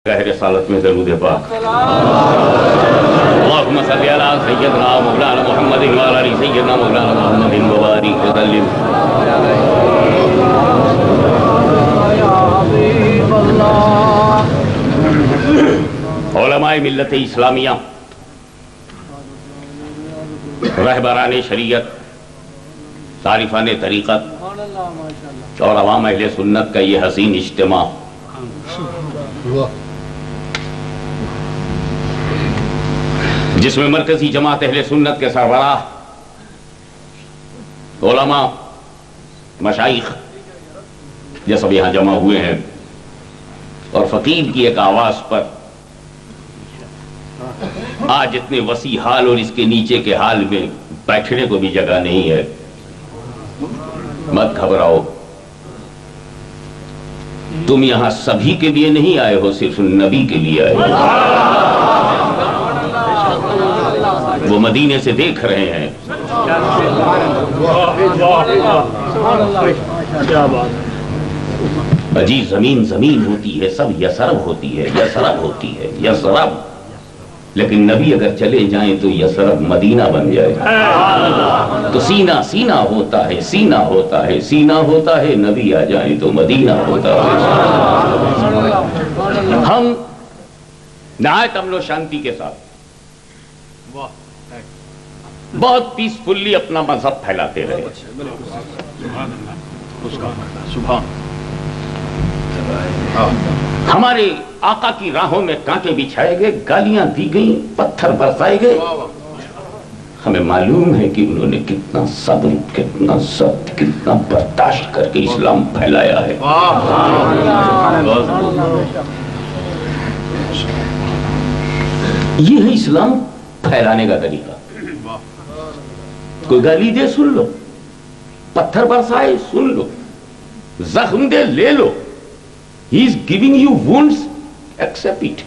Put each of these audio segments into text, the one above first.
رسالت میں درود پاک اللہم صلی علی سیدنا مولانا محمد وعلی آل سیدنا مولانا محمد وبارک وسلم۔ علماء ملت اسلامیہ، رہبران شریعت، عارفان طریقت اور عوام اہل سنت کا یہ حسین اجتماع جس میں مرکزی جماعت اہل سنت کے سربراہ، علماء، مشائخ یہ سب یہاں جمع ہوئے ہیں، اور فقیر کی ایک آواز پر آج اتنے وسیع حال اور اس کے نیچے کے حال میں بیٹھنے کو بھی جگہ نہیں ہے۔ مت گھبراؤ، تم یہاں سبھی کے لیے نہیں آئے ہو، صرف نبی کے لیے آئے ہو۔ وہ مدینے سے دیکھ رہے ہیں۔ اجی زمین زمین ہوتی ہے، سب یسرب ہوتی ہے، یسرب ہوتی ہے، یسرب، لیکن نبی اگر چلے جائیں تو یسرب مدینہ بن جائے۔ تو سینہ سینہ ہوتا ہے، سینہ ہوتا ہے، سینہ ہوتا ہے، نبی آ جائیں تو مدینہ ہوتا ہے۔ ہم نہایت امن و شانتی کے ساتھ بہت پیسفلی اپنا مذہب پھیلاتے رہے۔ ہمارے آقا کی راہوں میں کانٹے بچھائے گئے، گالیاں دی گئیں، پتھر برسائے گئے۔ ہمیں معلوم ہے کہ انہوں نے کتنا صبر، کتنا ضبط، کتنا برداشت کر کے اسلام پھیلایا ہے۔ یہ ہے اسلام پھیلانے کا طریقہ۔ کوئی گالی دے سن لو، پتھر برسائے سن لو، زخم دے لے لو۔ He is giving you wounds, accept it.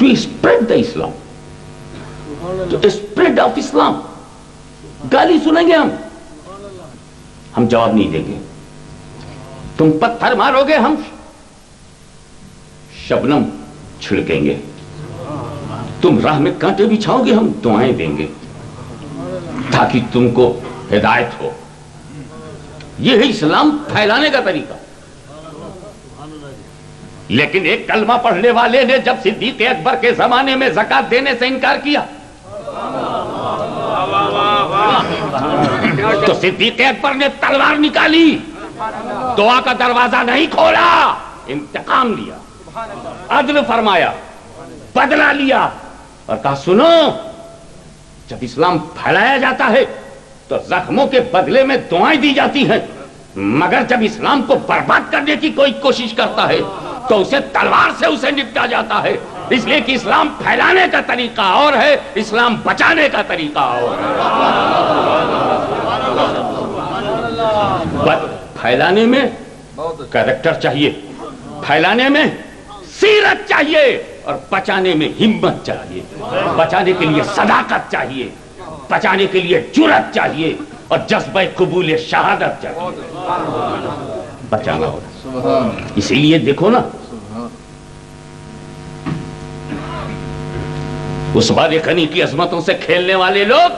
To spread the Islam, to spread of Islam. گالی سنیں گے ہم جواب نہیں دیں گے۔ تم پتھر مارو گے، ہم شبنم چھڑکیں گے۔ تم راہ میں کانٹے بچھاؤ گے، ہم دعائیں دیں گے تاکہ تم کو ہدایت ہو۔ یہ ہے اسلام پھیلانے کا طریقہ۔ لیکن ایک کلمہ پڑھنے والے نے جب صدیق اکبر کے زمانے میں زکوٰۃ دینے سے انکار کیا تو صدیق اکبر نے تلوار نکالی، دعا کا دروازہ نہیں کھولا، انتقام لیا، عدل فرمایا، بدلہ لیا، اور کہا سنو، جب اسلام پھیلایا جاتا ہے تو زخموں کے بدلے میں دعائیں دی جاتی ہیں، مگر جب اسلام کو برباد کرنے کی کوئی کوشش کرتا ہے تو اسے تلوار سے اسے نپٹا جاتا ہے۔ اس لیے کہ اسلام پھیلانے کا طریقہ اور ہے، اسلام بچانے کا طریقہ اور ہے۔ پھیلانے میں کریکٹر چاہیے، پھیلانے میں سیرت چاہیے، اور بچانے میں ہمت چاہیے۔ بچانے کے لیے صداقت چاہیے، بچانے کے لیے جرأت چاہیے، اور جذبہ قبول شہادت چاہیے۔ بچانا ہوگا۔ اسی لیے دیکھو نا، اس وادی غنی کی عظمتوں سے کھیلنے والے لوگ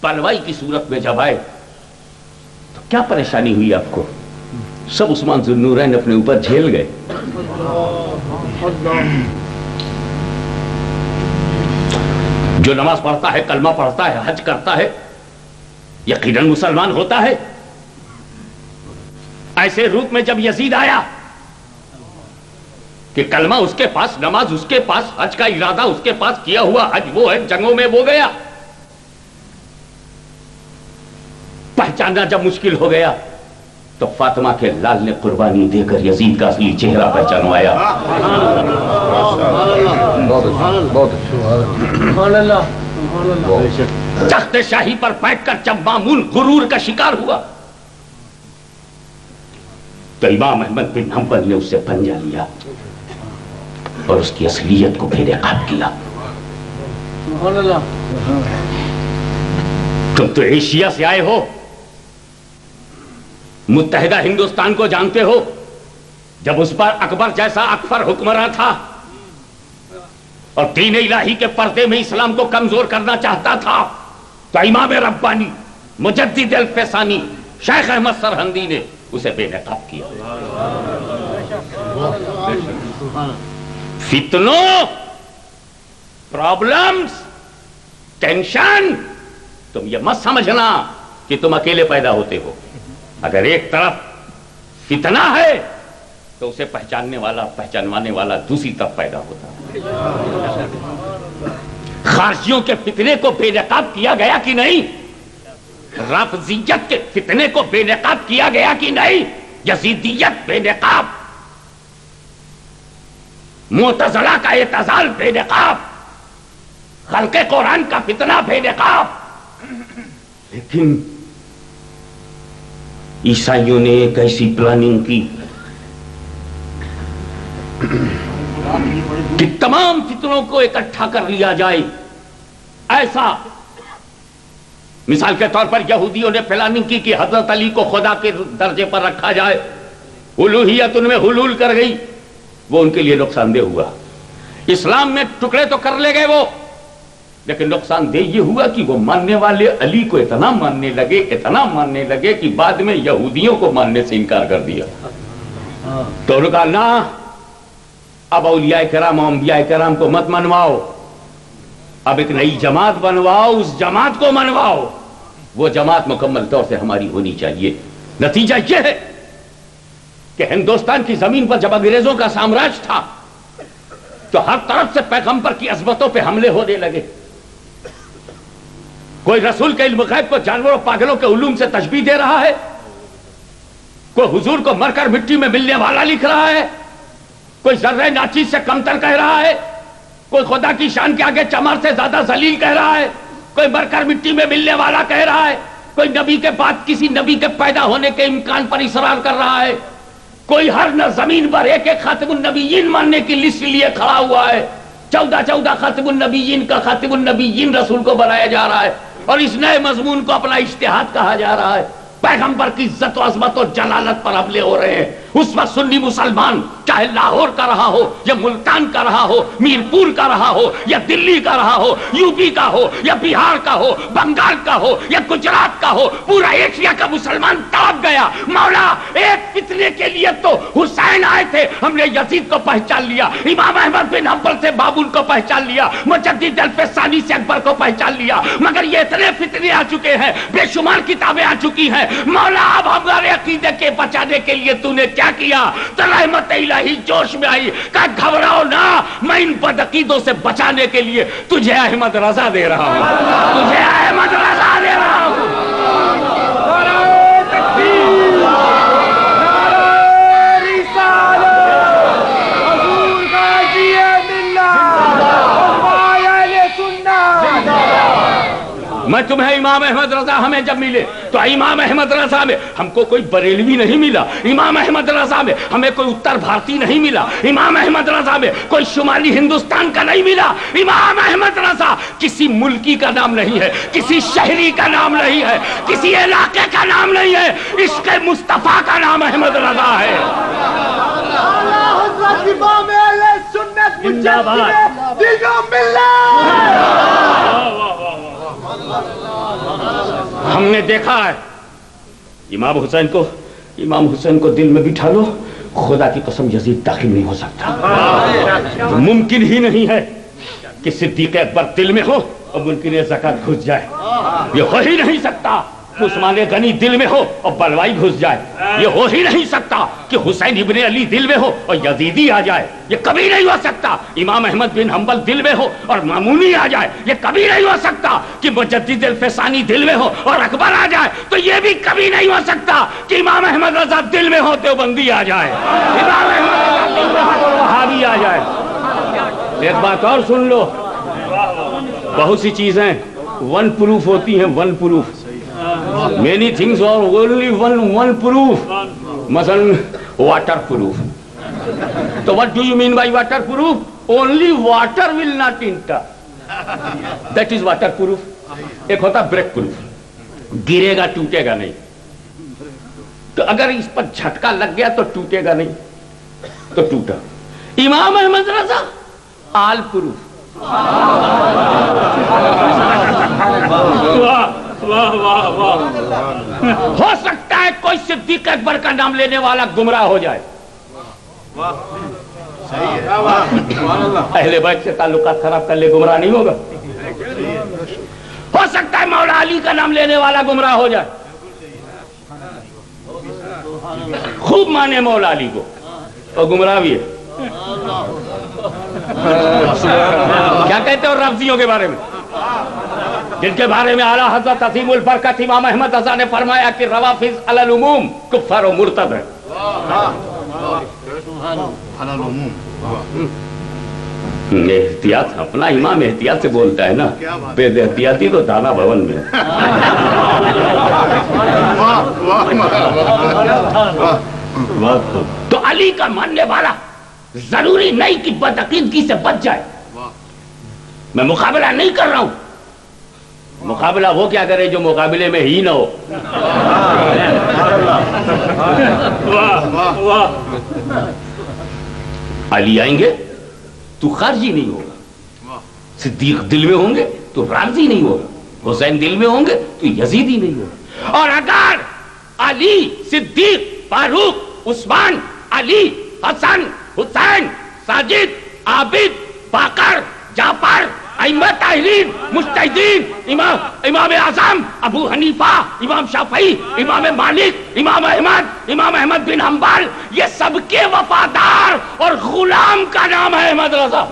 بلوائی کی صورت میں جب آئے تو کیا پریشانی ہوئی آپ کو؟ سب عثمان ذو النورین اپنے اوپر جھیل گئے۔ جو نماز پڑھتا ہے، کلمہ پڑھتا ہے، حج کرتا ہے، یقیناً مسلمان ہوتا ہے۔ ایسے روپ میں جب یزید آیا کہ کلمہ اس کے پاس، نماز اس کے پاس، حج کا ارادہ اس کے پاس، کیا ہوا حج وہ ہے، جنگوں میں وہ گیا، پہچاننا جب مشکل ہو گیا تو فاطمہ کے لال نے قربانی دے کر یزید کا اصلی چہرہ پہچانوایا۔ تخت شاہی پر بیٹھ کر جب مامون غرور کا شکار ہوا تو امام احمد بن حنبل نے اسے پنجہ لیا اور اس کی اصلیت کو بے نقاب کیا۔ تم تو ایشیا سے آئے ہو، متحدہ ہندوستان کو جانتے ہو، جب اس پر اکبر جیسا اکبر حکمراں تھا اور دین الہی کے پردے میں اسلام کو کمزور کرنا چاہتا تھا تو امام ربانی مجدد الفسانی شیخ احمد سرہندی نے اسے بے نقاب کیا. فتنوں، پرابلمز، ٹینشن، تم یہ مت سمجھنا کہ تم اکیلے پیدا ہوتے ہو. اگر ایک طرف فتنہ ہے تو اسے پہچانوانے والا دوسری طرف پیدا ہوتا ہے. خارجیوں کے فتنے کو بے نقاب کیا گیا کہ نہیں؟ رافضیت کے فتنے کو بے نقاب کیا گیا کہ نہیں؟ یزیدیت بے نقاب، معتزلہ کا اعتزال بے نقاب، خلق قرآن کا فتنہ بے نقاب. لیکن عیسائیوں نے ایک ایسی پلاننگ کی کہ تمام فتنوں کو اکٹھا کر لیا جائے. ایسا مثال کے طور پر یہودیوں نے پلاننگ کی کہ حضرت علی کو خدا کے درجے پر رکھا جائے. الوہیت ان میں حلول کر گئی، وہ ان کے لیے نقصان دہ ہوا. اسلام میں ٹکڑے تو کر لے گئے وہ، لیکن نقصان دہ یہ ہوا کہ وہ ماننے والے علی کو اتنا ماننے لگے کہ بعد میں یہودیوں کو ماننے سے انکار کر دیا. تو انہوں نے کہا نا، اب اولیاء کرام انبیاء کرام کو مت منواؤ، اب ایک نئی جماعت بنواؤ، اس جماعت کو منواؤ. وہ جماعت مکمل طور سے ہماری ہونی چاہیے. نتیجہ یہ ہے کہ ہندوستان کی زمین پر جب انگریزوں کا سامراج تھا تو ہر طرف سے پیغمبر کی عظمتوں پہ حملے ہونے لگے. کوئی رسول کے علم غیب کو جانوروں پاگلوں کے علوم سے تشبیہ دے رہا ہے، کوئی حضور کو مر کر مٹی میں ملنے والا لکھ رہا ہے، کوئی ذرہ ناچیز سے کمتر کہہ رہا ہے، کوئی خدا کی شان کے آگے چمار سے زیادہ ذلیل کہہ رہا ہے، کوئی مر کر مٹی میں ملنے والا کہہ رہا ہے، کوئی نبی کے بعد کسی نبی کے پیدا ہونے کے امکان پر اصرار کر رہا ہے، کوئی ہر زمین پر ایک ایک خاتم النبیین ماننے کی لسٹ لیے کھڑا ہوا ہے. 14 خاتم النبیین کا خاتم النبیین رسول کو بنایا جا رہا ہے اور اس نئے مضمون کو اپنا اجتہاد کہا جا رہا ہے. پیغمبر کی عزت و عظمت و جلالت پر حملے ہو رہے ہیں. اس وقت سنی مسلمان چاہے لاہور کا رہا ہو یا ملتان کا رہا ہو، میرپور کا رہا ہو یا دلی کا رہا ہو، یو پی کا ہو یا بہار کا ہو، بنگال کا ہو یا گجرات کا ہو، پورا ایشیا کا مسلمان تڑپ گیا. مولا ایک فتنے کے لیے تو حسین آئے تھے، ہم نے یزید کو پہچان لیا، امام احمد بن حنبل سے بابل کو پہچان لیا، مجدد الفسانی سے اکبر کو پہچان لیا، مگر یہ اتنے فتنے آ چکے ہیں، بے شمار کتابیں آ چکی ہیں. مولا اب ہمارے عقیدے کے بچانے کے لیے تو نے کیا کیا؟ تو رحمت الہی جوش میں آئی، کہا گھبراؤ نہ، میں ان بدعقیدوں سے بچانے کے لیے تجھے احمد رضا دے رہا ہوں، تجھے احمد رضا دے رہا ہوں. میں تمہیں امام احمد رضا ہمیں جب ملے تو امام احمد رضا میں ہم کو کوئی بریلوی نہیں ملا، امام احمد رضا میں ہمیں کوئی اتر بھارتی نہیں ملا، امام احمد رضا میں کوئی شمالی ہندوستان کا نہیں ملا. امام احمد رضا کسی ملکی کا نام نہیں ہے، کسی شہری کا نام نہیں ہے، کسی علاقے کا نام نہیں ہے، عشق مصطفیٰ کا نام احمد رضا ہے. ہم نے دیکھا ہے امام حسین کو دل میں بٹھا لو، خدا کی قسم یزید داخل نہیں ہو سکتا. ممکن ہی نہیں ہے کہ صدیق اکبر دل میں ہو اور ممکن ہے زکات گھس جائے، یہ ہو ہی نہیں سکتا. عثمان غنی دل میں ہو اور بلوائی گھس جائے، یہ ہو ہی نہیں سکتا. کہ حسین ابن علی دل میں ہو اور یزیدی آ جائے، یہ کبھی نہیں ہو سکتا. امام احمد بن حنبل دل میں ہو اور مامونی آ جائے، یہ کبھی نہیں ہو سکتا. کہ مجدد الفسانی دل میں ہو اور اکبر آ جائے، تو یہ بھی کبھی نہیں ہو سکتا. کہ امام احمد رضا دل میں ہو دیوبندی آ جائے، امام احمد رضا دل میں ہو تو وہابی آ جائے. ایک بات اور سن لو، بہت سی چیزیں ون پروف ہوتی ہیں، one proof. Many things are only one proof. مثلا water proof. So what do you mean by water proof? Only water will not enter. That is water proof. ایک ہوتا break proof. گرے گا ٹوٹے گا نہیں. تو اگر اس پر جھٹکا لگ گیا تو ٹوٹے گا نہیں. تو ٹوٹا. امام احمد رضا آل پروف. ہو سکتا ہے کوئی صدیق اکبر کا نام لینے والا گمراہ ہو جائے. اہل بیت سے تعلقات خراب کر لے, گمراہ نہیں ہوگا. ہو سکتا ہے مولا علی کا نام لینے والا گمراہ ہو جائے. خوب مانے مولا علی کو اور گمراہ بھی ہے. کیا کہتے ہو رافضیوں کے بارے میں, جن کے بارے میں اعلیٰ حضرت عظیم البرکت امام احمد رضا نے فرمایا کہ روافض علی العموم کفار و مرتد ہے. احتیاط, اپنا امام احتیاط سے بولتا ہے نا, بے احتیاطی تو دانا بھون میں. تو علی کا ماننے والا ضروری نہیں کہ بدعقیدگی سے بچ جائے. میں مقابلہ نہیں کر رہا ہوں, مقابلہ وہ کیا کرے جو مقابلے میں ہی نہ ہو. علی آئیں گے تو خارجی نہیں ہوگا, صدیق دل میں ہوں گے تو رافضی نہیں ہوگا, حسین دل میں ہوں گے تو یزیدی نہیں ہوگا. اور اگر علی, صدیق, فاروق, عثمان, علی, حسن, حسین, ساجد, عابد, باقر, جعفر, ائمہ طاہرین, مجتہدین, امام اعظم, ابو حنیفہ, امام شافعی, امام مالک, امام احمد بن حنبل, یہ سب کے وفادار اور غلام کا نام ہے احمد رضا.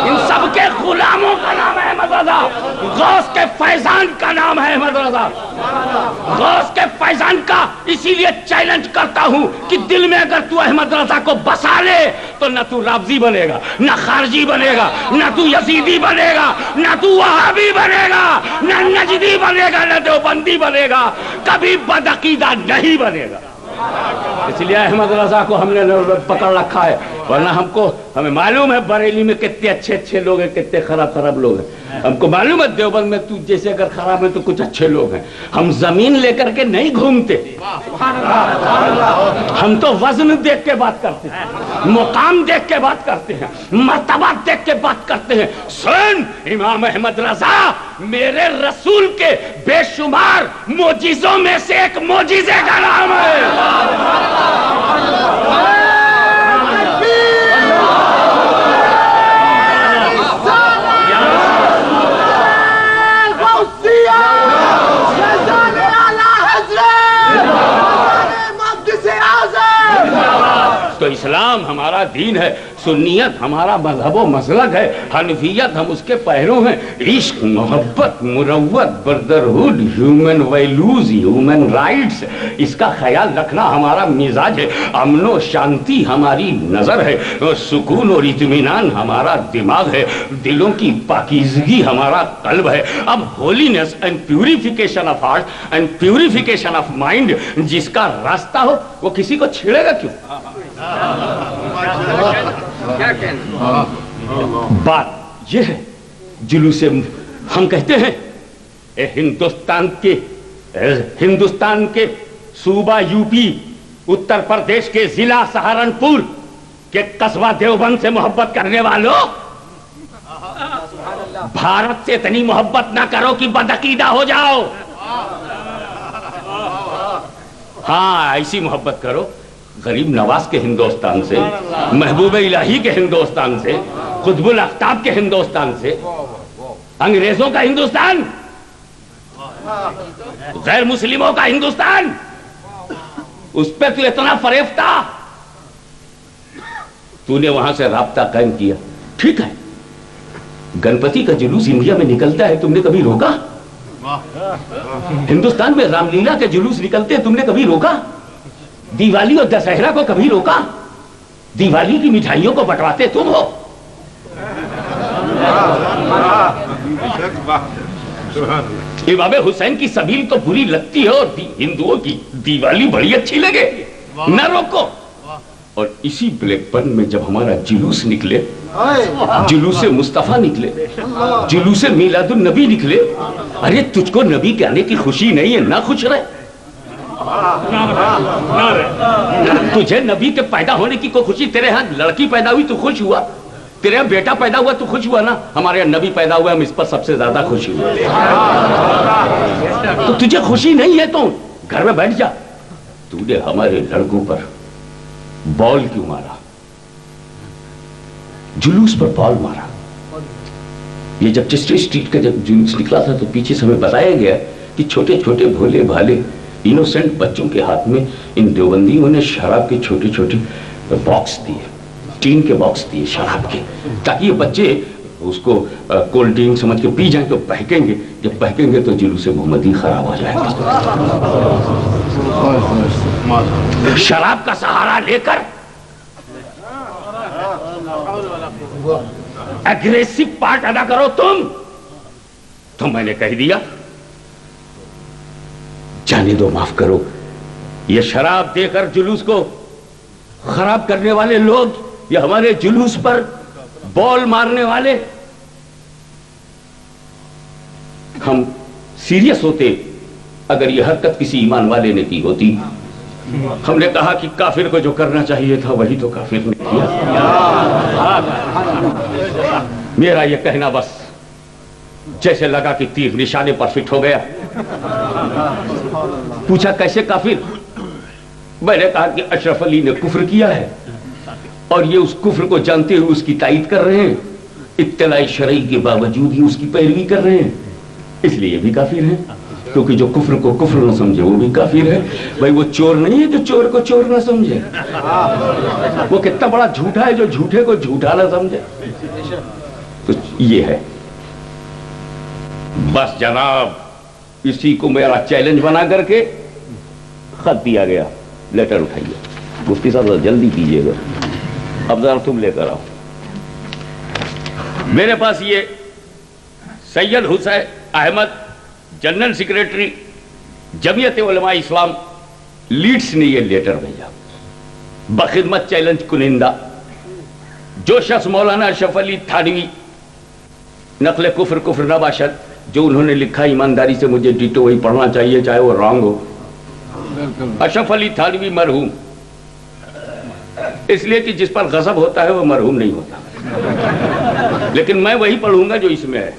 ان سب کے غلاموں کا نام ہے احمد رضا. غوث کے فیضان کا نام ہے احمد رضا. غوث کے فیضان کا اسی لیے چیلنج کرتا ہوں کہ دل میں اگر تو احمد رضا کو بسا لے تو نہ تو رافضی بنے گا, نہ خارجی بنے گا, نہ تو یزیدی بنے گا, نہ تو وہابی بنے گا, نہ نجدی بنے گا, نہ دیوبندی بنے گا, کبھی بدعقیدہ نہیں بنے گا. اس لیے احمد رضا کو ہم نے پکڑ رکھا ہے, ورنہ ہمیں معلوم ہے بریلی میں کتنے اچھے لوگ ہیں, کتنے خراب لوگ ہیں. ہم کو معلوم ہے دیوبند میں تو جیسے اگر خراب ہے تو کچھ اچھے لوگ ہیں. ہم زمین لے کر کے نہیں گھومتے, ہم تو وزن دیکھ کے بات کرتے ہیں, مقام دیکھ کے بات کرتے ہیں, مرتبہ دیکھ کے بات کرتے ہیں. سن, امام احمد رضا میرے رسول کے بے شمار معجزوں میں سے ایک معجزے کا نام ہے. تو اسلام ہمارا دین ہے, سنیت ہمارا مذہب و مسلک ہے, حنفیت ہم اس کے پیروں ہیں. عشق, محبت, مروت, brotherhood, human values, human rights, اس کا خیال رکھنا ہمارا مزاج ہے. امن و شانتی ہماری نظر ہے, سکون اور اطمینان ہمارا دماغ ہے, دلوں کی پاکیزگی ہمارا قلب ہے. اب holiness and purification of heart and purification of mind جس کا راستہ ہو وہ کسی کو چھیڑے گا کیوں؟ بات یہ ہے, جلوس ہم کہتے ہیں ہندوستان کے صوبہ یو پی, اتر پردیش کے ضلع سہارنپور کے قصبہ دیوبند سے محبت کرنے والوں, بھارت سے اتنی محبت نہ کرو کہ بدعقیدہ ہو جاؤ. ہاں, ایسی محبت کرو غریب نواز کے ہندوستان سے, محبوب الہی کے ہندوستان سے, قطب الاقطاب کے ہندوستان سے. انگریزوں کا ہندوستان, غیر مسلموں کا ہندوستان, اس پہ تو اتنا فریب تھا, تو نے وہاں سے رابطہ قائم کیا. ٹھیک ہے, گنپتی کا جلوس انڈیا میں نکلتا ہے, تم نے کبھی روکا؟ ہندوستان میں رام لیلا کے جلوس نکلتے ہیں, تم نے کبھی روکا؟ دیوالی اور دسہرہ کو کبھی روکا؟ دیوالی کی مٹھائیوں کو بٹواتے تم ہو. امام حسین کی سبیل تو بری لگتی ہے, اور ہندوؤں کی دیوالی بڑی اچھی لگے, نہ روکو. اور اسی بلیک برن میں جب ہمارا جلوس نکلے, جلوس مصطفیٰ نکلے, جلوس میلاد النبی نکلے, ارے تجھ کو نبی کے آنے کی خوشی نہیں ہے, نہ خوش رہے. تجھے نبی کے پیدا ہونے کی کوئی خوشی؟ تیرے ہاں لڑکی پیدا ہوئی تو خوش ہوا, تیرے ہاں بیٹا پیدا ہوا تو خوش ہوا نا. ہمارے یہاں نبی پیدا ہوا, ہم اس پر سب سے زیادہ خوشی ہوئے. تو تجھے خوشی نہیں ہے تو گھر میں بیٹھ جا. تو نے ہمارے لڑکوں پر بال کیوں مارا, جلوس پر بال مارا؟ یہ جب چسٹی اسٹریٹ کا جب جلوس نکلا تھا تو پیچھے سے ہمیں بتایا گیا کہ چھوٹے چھوٹے بھولے بھالے انوسنٹ بچوں کے ہاتھ میں ان دیوبندیوں نے شراب کے چھوٹے چھوٹے باکس دیے, ٹین کے باکس دیے شراب کے, تاکہ یہ بچے اس کو کولڈ ڈرنک سمجھ کے پی جائیں تو بہکیں گے, جب بہکیں گے تو جلوس محمدی خراب ہو جائے گا. شراب کا سہارا لے کر ایگریسو پارٹ ادا کرو تم. تو میں نے کہہ دیا جانے دو, معاف کرو. یہ شراب دے کر جلوس کو خراب کرنے والے لوگ, یہ ہمارے جلوس پر بال مارنے والے, ہم سیریس ہوتے اگر یہ حرکت کسی ایمان والے نے کی ہوتی. ہم نے کہا کہ کافر کو جو کرنا چاہیے تھا وہی تو کافر نے کیا. میرا یہ کہنا بس جیسے لگا کہ تیر نشانے پر فٹ ہو گیا. پوچھا کیسے کافر؟ میں نے کہا کہ اشرف علی نے کفر کیا ہے اور یہ اس کفر کو جانتے ہوئے اس کی تائید کر رہے ہیں, اطلاع شرعی کے باوجود ہی اس کی پیروی کر رہے ہیں, اس لیے یہ بھی کافر ہیں. کیونکہ جو کفر کو کفر نہ سمجھے وہ بھی کافر ہے. بھائی وہ چور نہیں ہے جو چور کو چور نہ سمجھے, وہ کتنا بڑا جھوٹا ہے جو جھوٹے کو جھوٹا نہ سمجھے. تو یہ ہے بس جناب, اسی کو میرا چیلنج بنا کر کے خط دیا گیا. لیٹر اٹھائیے مفتی صاحب, جلدی کیجیے گا, اب ذرا تم لے کر آؤ. میرے پاس یہ سید حسین احمد جنرل سیکریٹری جمعیت علماء اسلام لیڈس نے یہ لیٹر بھیجا. بخدمت چیلنج کنندہ جو شخص مولانا اشرف علی تھانوی نقل کفر کفر نہ باشد, جو انہوں نے لکھا ایمانداری سے مجھے ڈیٹو وہی پڑھنا چاہیے چاہے وہ رانگ ہو. اشرف علی تھانوی مرحوم, اس لیے کہ جس پر غضب ہوتا ہے وہ مرحوم نہیں ہوتا, لیکن میں وہی پڑھوں گا جو اس میں ہے.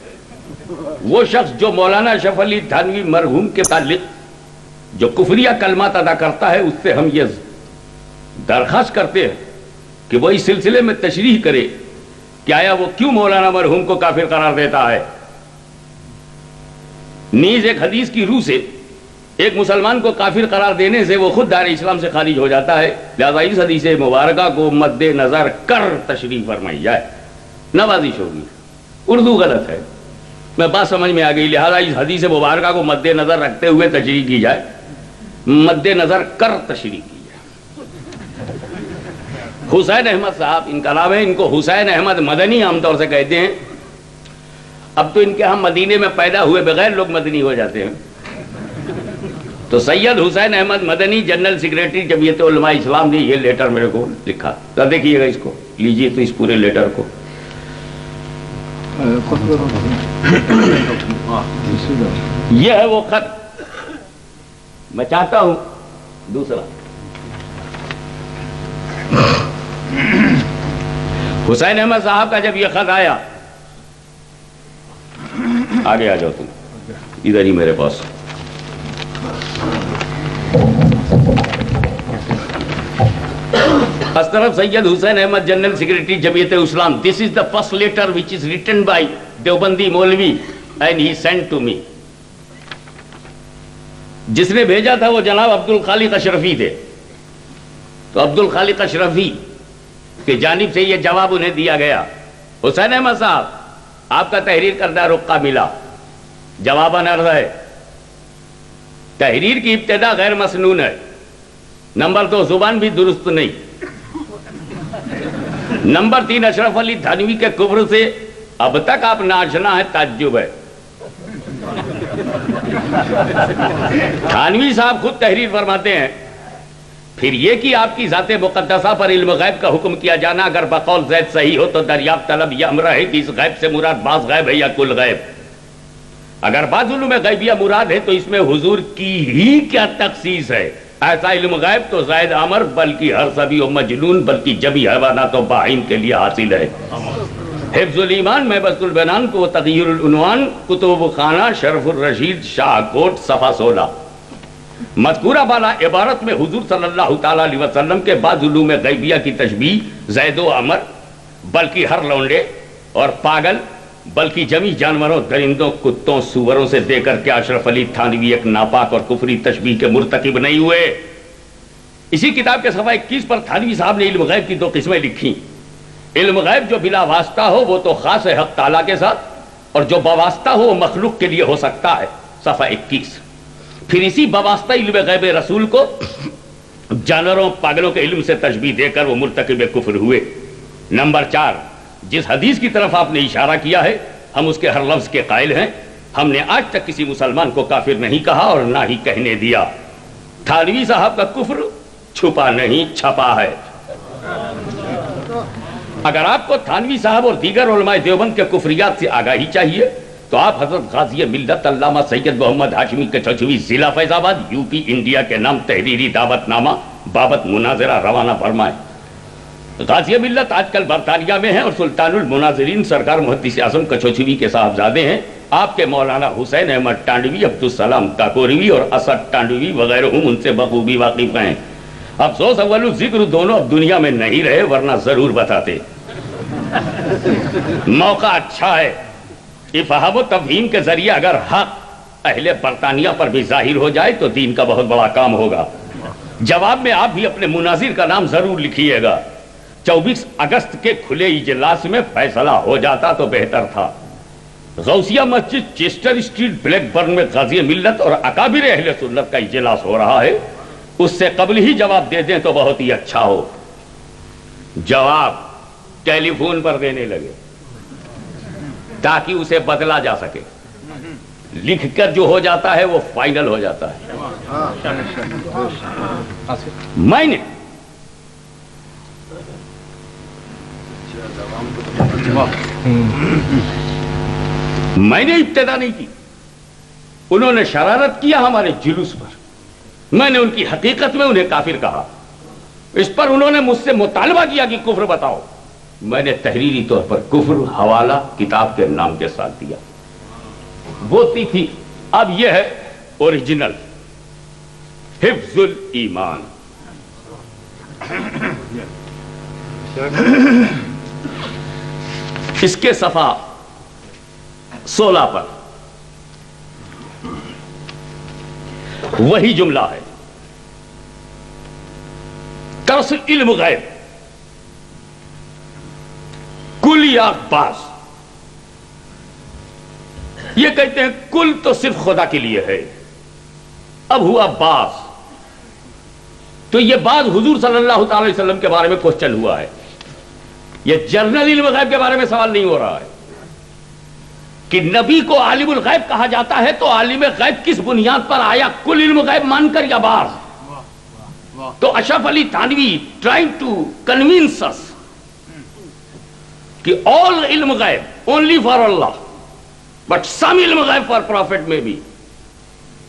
وہ شخص جو مولانا اشرف علی تھانوی مرحوم کے تعلق جو کفریہ کلمات ادا کرتا ہے, اس سے ہم یہ درخواست کرتے ہیں کہ وہ اس سلسلے میں تشریح کرے کہ آیا وہ کیوں مولانا مرحوم کو کافر قرار دیتا ہے. نیز ایک حدیث کی روح سے ایک مسلمان کو کافر قرار دینے سے وہ خود دار اسلام سے خارج ہو جاتا ہے. لہذا اس حدیث مبارکہ کو مد نظر کر تشریح فرمائی جائے. نوازش ہوگی, اردو غلط ہے, میں بات سمجھ میں آ گئی, لہذا اس حدیث مبارکہ کو مد نظر رکھتے ہوئے تشریح کی جائے, مد نظر کر تشریح کی جائے. حسین احمد صاحب ان کا نام ہے, ان کو حسین احمد مدنی عام طور سے کہتے ہیں. اب تو ان کے ہم مدینے میں پیدا ہوئے بغیر لوگ مدنی ہو جاتے ہیں. تو سید حسین احمد مدنی جنرل سیکریٹری جمعیت علماء اسلام نے یہ لیٹر میرے کو لکھا. دیکھیے گا اس کو, لیجیے تو اس پورے لیٹر کو. یہ ہے وہ خط, میں چاہتا ہوں دوسرا. حسین احمد صاحب کا جب یہ خط آیا, آگے آ جاؤ تم, ادھر ہی میرے پاس. اس طرف Syed Hussain Ahmad general secretary Jamiat Islam, this is the first letter which is written by Deobandi مولوی and he send to me. جس نے بھیجا تھا وہ جناب عبد الخالق اشرفی تھے. تو عبد الخالق اشرفی کی جانب سے یہ جواب انہیں دیا گیا, حسین احمد صاحب آپ کا تحریر کردہ رقعہ ملا. جواباً عرض ہے, تحریر کی ابتدا غیر مسنون ہے. نمبر 2 زبان بھی درست نہیں. نمبر 3 اشرف علی تھانوی کے کفر سے اب تک آپ ناشنا ہے, تعجب ہے. تھانوی صاحب خود تحریر فرماتے ہیں, پھر یہ کہ آپ کی ذات مقدسہ پر علم غیب کا حکم کیا جانا اگر بقول زید صحیح ہو تو دریافت طلب یہ امر ہے کہ اس غیب سے مراد بعض غیب ہے یا کل غیب. اگر بعض علوم غیبیہ مراد ہے تو اس میں حضور کی ہی کیا تخصیص ہے؟ ایسا علم غیب تو زائد عمر بلکہ ہر سبی و مجنون بلکہ جبی حیوانات و بہائم کے لیے حاصل ہے۔ حفظ الایمان محبت البنان کو تغیر العنوان کتب خانہ شرف الرشید شاہ کوٹ صفحہ 16۔ مذکورہ بالا عبارت میں حضور صلی اللہ تعالیٰ علیہ وسلم کے بعض علوم غیبیہ کی تشبیہ زید و عمر بلکہ ہر لونڈے اور پاگل بلکہ جمی جانوروں درندوں کتوں سوروں سے دے کر کے اشرف علی تھانوی ایک ناپاک اور کفری تشبیہ کے مرتکب نہیں ہوئے۔ اسی کتاب کے صفحہ 21 پر تھانوی صاحب نے علم غیب کی 2 قسمیں لکھی۔ علم غیب جو بلا واسطہ ہو وہ تو خاص ہے حق تعالیٰ کے ساتھ، اور جو بواسطہ ہو وہ مخلوق کے لیے ہو سکتا ہے، صفحہ 21۔ پھر اسی بواسطہ علم غیب رسول کو جانوروں پاگلوں کے علم سے تشبیہ دے کر وہ مرتکب کفر ہوئے۔ نمبر 4، جس حدیث کی طرف آپ نے اشارہ کیا ہے ہم اس کے ہر لفظ کے قائل ہیں۔ ہم نے آج تک کسی مسلمان کو کافر نہیں کہا اور نہ ہی کہنے دیا۔ تھانوی صاحب کا کفر چھپا نہیں چھپا ہے۔ اگر آپ کو تھانوی صاحب اور دیگر علماء دیوبند کے کفریات سے آگاہی چاہیے تو آپ حضرت غازی ملت علامہ سید محمد ہاشمی کچھوی ضلع فیض آباد یوپی انڈیا کے نام تحریری دعوت نامہ بابت مناظرہ روانہ فرمائیں۔ غازی ملت آج کل برطانیہ میں ہیں اور سلطان المناظرین سرکار محدث اعظم کچھوی کے صاحبزادے ہیں۔ آپ کے مولانا حسین احمد ٹانڈوی، عبدالسلام کاکوروی اور اسد ٹانڈوی وغیرہ ان سے بخوبی واقف ہیں۔ افسوس اول ذکر دونوں اب دنیا میں نہیں رہے ورنہ ضرور بتاتے۔ موقع اچھا ہے، افہام و تفہیم کے ذریعے اگر حق اہل برطانیہ پر بھی ظاہر ہو جائے تو دین کا بہت بڑا کام ہوگا۔ جواب میں آپ بھی اپنے مناظر کا نام ضرور لکھیے گا۔ 24 اگست کے کھلے اجلاس میں فیصلہ ہو جاتا تو بہتر تھا۔ غوثیہ مسجد چیسٹر اسٹریٹ بلیک برن میں غازی ملت اور اکابر اہل سنت کا اجلاس ہو رہا ہے، اس سے قبل ہی جواب دے دیں تو بہت ہی اچھا ہو۔ جواب ٹیلی فون پر دینے لگے تاکہ اسے بدلا جا سکے۔ لکھ کر جو ہو جاتا ہے وہ فائنل ہو جاتا ہے۔ میں نے ابتدا نہیں کی، انہوں نے شرارت کیا ہمارے جلوس پر، میں نے ان کی حقیقت میں انہیں کافر کہا۔ اس پر انہوں نے مجھ سے مطالبہ کیا کہ کفر بتاؤ، میں نے تحریری طور پر کفر حوالہ کتاب کے نام کے ساتھ دیا۔ وہ تھی اب یہ ہے اوریجنل حفظ الایمان۔ اس کے صفحہ 16 پر وہی جملہ ہے، ترس علم غیب کل یا بعض۔ یہ کہتے ہیں کل تو صرف خدا کے لیے ہے، اب ہوا بعض، تو یہ بعض حضور صلی اللہ تعالی علیہ وسلم کے بارے میں کوسچن ہوا ہے۔ یہ جنرل علم غیب کے بارے میں سوال نہیں ہو رہا ہے کہ نبی کو عالم الغیب کہا جاتا ہے تو عالم غیب کس بنیاد پر آیا، کل علم غیب مان کر یا بعض؟ تو اشرف Ali Thanvi trying to convince اس کہ all علم غیب only for Allah but some علم غیب for prophet میں بھی،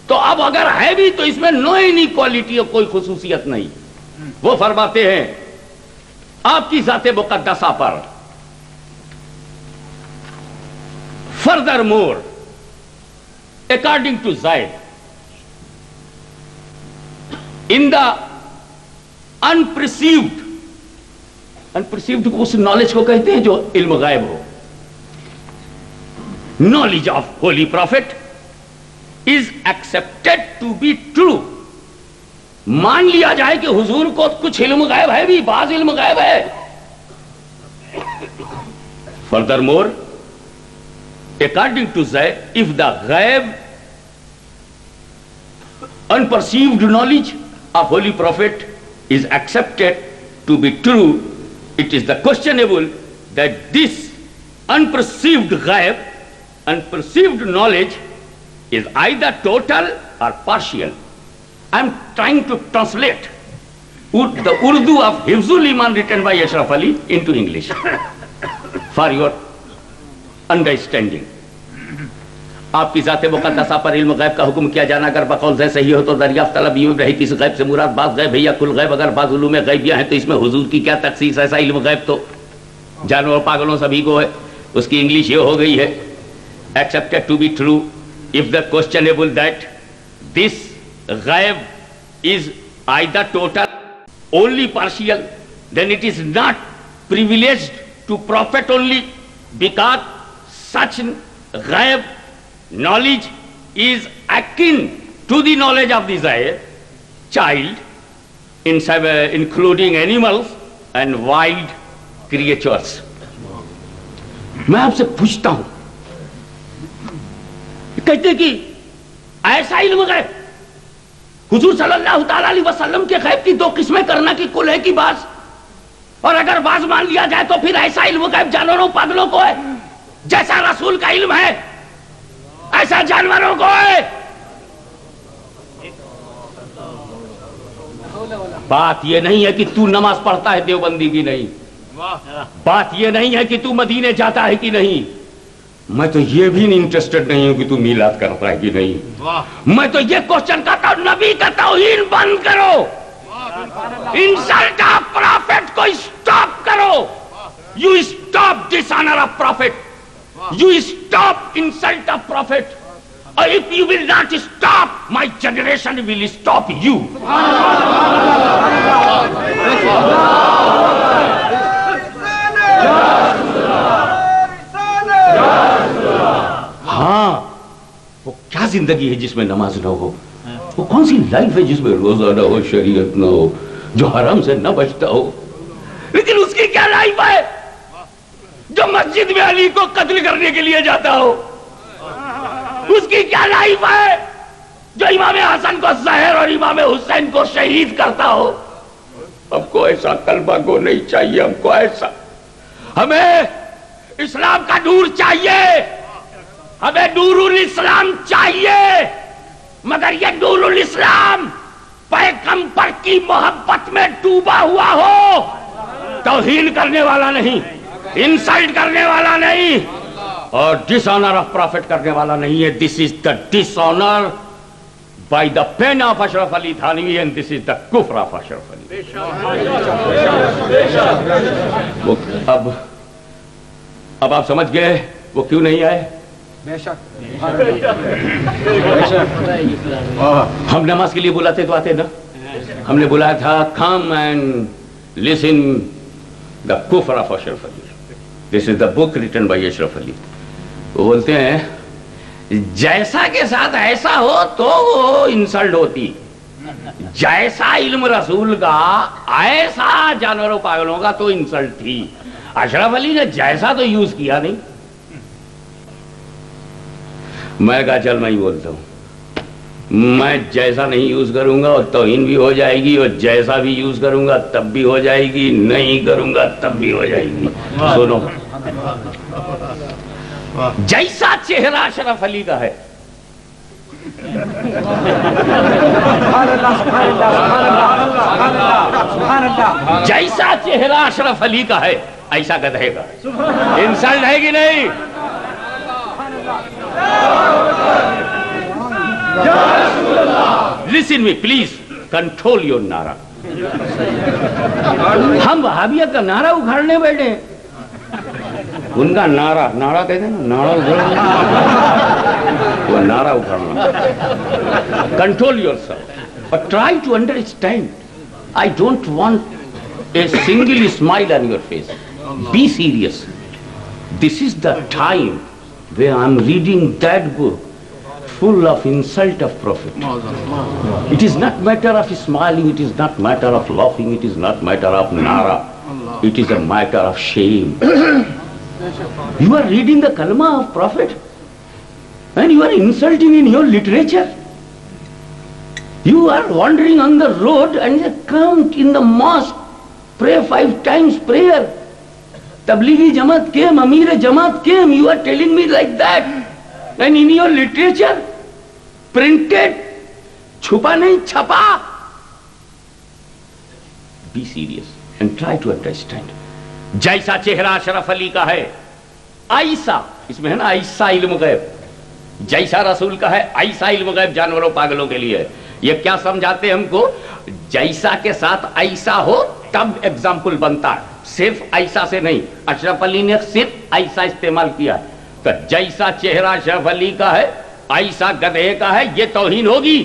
تو اب اگر ہے بھی تو اس میں نو انیکوالٹی اور کوئی خصوصیت نہیں۔ وہ فرماتے ہیں آپ کی ذات مقدسہ پر furthermore according to Zaid in the unperceived اس نالج کو کہتے ہیں جو علم غیب ہو، knowledge of holy prophet is accepted to be true، مان لیا جائے کہ حضور کو کچھ علم غیب ہے بھی، بعض علم غیب ہے۔ furthermore according to Zaid if the غیب unperceived knowledge of holy prophet is accepted to be true, it is the questionable that this unperceived غیب, unperceived knowledge is either total or partial. I am trying to translate the Urdu of Hifzul Iman written by Ashraf Ali into English for your understanding. آپ کی ذات مقدسہ پر علم غیب کا حکم کیا جانا اگر بقول سے صحیح ہو تو دریافت طلب یہ رہی کہ اس غیب سے مراد بعض غیب ہے یا کل غیب. اگر بعض علوم غیبیہ ہیں تو اس میں حضور کی کیا تخصیص؟ ایسا علم غیب تو جانوروں پاگلوں سبھی کو ہے. اس کی انگلش یہ ہو گئی ہے accepted to be true if the questionable that this ghaib is either total only partial, then it is not privileged to prophet only, because such ghaib knowledge is akin to the knowledge of the child, including animals and wild creatures. میں آپ سے پوچھتا ہوں, کہتے کہ ایسا علم غیب, حضور صلی اللہ تعالی علیہ وسلم کے غیب کی دو قسمیں کرنا کی کل ہے کہ بعض, اور اگر بعض مان لیا جائے تو پھر ایسا علم غیب جانوروں پاگلوں کو ہے, جیسا رسول کا علم ہے ایسا جانوروں کو ہے. بات یہ نہیں ہے کہ تو نماز پڑھتا ہے دیوبندی کی نہیں, بات یہ نہیں ہے کہ تو مدینے جاتا ہے کہ نہیں, میں تو یہ بھی انٹرسٹڈ نہیں ہوں کہ تو میلاد کرتا ہے کہ نہیں. میں تو یہ کوشچن کرتا ہوں, نبی کا توہین بند کرو, انسلٹ آف پروفیٹ کو اسٹاپ کرو. You stop dishonour of prophet, you stop insult of prophet. If you will not stop, my generation will stop you. ہاں, وہ کیا زندگی ہے جس میں نماز نہ ہو؟ وہ کون سی لائف ہے جس میں روزہ نہ ہو, شریعت نہ ہو, جو حرام سے نہ بچتا ہو؟ لیکن اس کی کیا لائف ہے جو مسجد میں علی کو قتل کرنے کے لیے جاتا ہو؟ اس کی کیا لائف ہے جو امام حسن کو زہر اور امام حسین کو شہید کرتا ہو؟ ہم کو ایسا طلبہ کو نہیں چاہیے, ہم کو ایسا, ہمیں اسلام کا نور چاہیے, ہمیں نور الاسلام چاہیے, مگر یہ نور الاسلام پیغمبر کی محبت میں ڈوبا ہوا ہو, توہین کرنے والا نہیں, انسلٹ کرنے والا نہیں, اور ڈس آنر آف پروفٹ کرنے والا نہیں ہے. This is the dishonour by the pen of Ashraf Ali Thanvi, and this is the کفر آف اشرف علی. اب آپ سمجھ گئے وہ کیوں نہیں آئے؟ ہم نماز کے لیے بلاتے تو آتے نا, ہم نے بلایا تھا کم اینڈ لسن دا کفر of Ashraf Ali. This is the book written by Ashraf Ali. وہ بولتے ہیں جیسا کے ساتھ ایسا ہو تو وہ انسلٹ ہوتی, جیسا علم رسول کا ایسا جانوروں پاگلوں کا تو انسلٹ تھی. اشرف علی نے جیسا تو یوز کیا نہیں. میں کہا چل میں ہی بولتا ہوں, میں جیسا نہیں یوز کروں گا اور توہین بھی ہو جائے گی, اور جیسا بھی یوز کروں گا تب بھی ہو جائے گی, نہیں کروں گا تب بھی ہو جائے گی. سنو, جیسا چہرہ اشرف علی کا ہے جیسا چہرہ اشرف علی کا ہے ایسا گدھے کا. انسلٹ ہے کہ نہیں؟ Listen me, please. Control your نعرہ. ہم وہابیت کا نعرہ اکھاڑنے بیٹھے ہیں. ان کا نعرہ کہتے ہیں نا, نعرہ اکھاڑنا, وہ نعرہ اکھاڑنا. Control yourself. But try to understand. I don't want a single smile on your face. Be serious. This is the time where I'm reading that book full of insult of Prophet. It is not matter of smiling, it is not matter of laughing, it is not matter of nara. It is a matter of shame. You are reading the kalma of Prophet and you are insulting in your literature. You are wandering on the road and you come in the mosque, pray 5 times prayer. Tablighi Jamaat came, Amir Jamaat came, you are telling me like that. And in your literature, printed, چھپا نہیں چھپا. Be serious and try to understand. جیسا چہرہ اشرف علی کا ہے ایسا, اس میں ہے نا ایسا علم غیب, جیسا رسول کا ہے ایسا علم غیب جانوروں پاگلوں کے لیے ہے. یہ کیا سمجھاتے ہم کو؟ جیسا کے ساتھ ایسا ہو تب ایگزامپل بنتا ہے, صرف ایسا سے نہیں. اشرف علی نے صرف ایسا استعمال کیا ہے, تو جیسا چہرہ اشرف علی کا ہے ایسا گدھے کا ہے, یہ توہین ہوگی.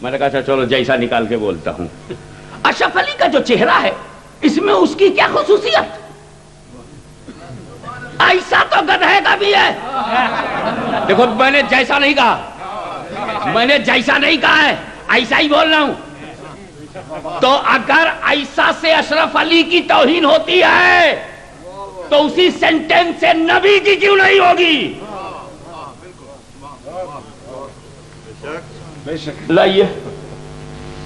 میں نے کہا اچھا چلو جیسا نکال کے بولتا ہوں. اشرف علی کا جو چہرہ ہے اس میں اس کی کیا خصوصیت؟ ایسا تو گدھے کا بھی ہے. دیکھو میں نے جیسا نہیں کہا, میں نے جیسا نہیں کہا ہے, ایسا ہی بول رہا ہوں. تو اگر ایسا سے اشرف علی کی توہین ہوتی ہے تو اسی سینٹینس سے نبی کی کیوں نہیں ہوگی؟ لائیے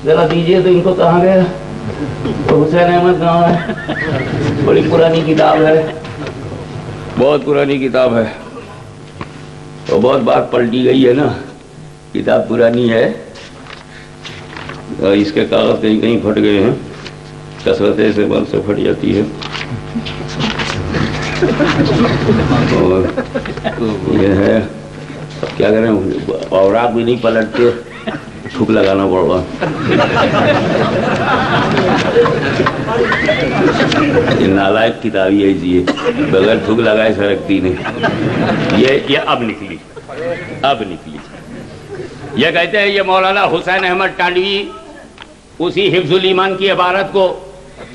ذرا دیجئے تو ان کو. کہاں گیا حسین احمد؟ کہاں ہے؟ بڑی پرانی کتاب ہے, بہت پرانی کتاب ہے, اور بہت بار پلٹی گئی ہے نا. کتاب پرانی ہے, اس کے کاغذ کہیں کہیں پھٹ گئے ہیں, کثرت سے بل سے پھٹ جاتی ہے. اور یہ ہے, اب کیا کریں, اوراق بھی نہیں پلٹتے, تھوک لگانا پڑا. یہ نالائق کتاب ہی ایسی ہے, بغیر تھوک لگائے سرکتی نہیں. یہ اب نکلی, اب نکلی. یہ کہتے ہیں یہ مولانا حسین احمد ٹانڈوی اسی حفظ الایمان کی عبارت کو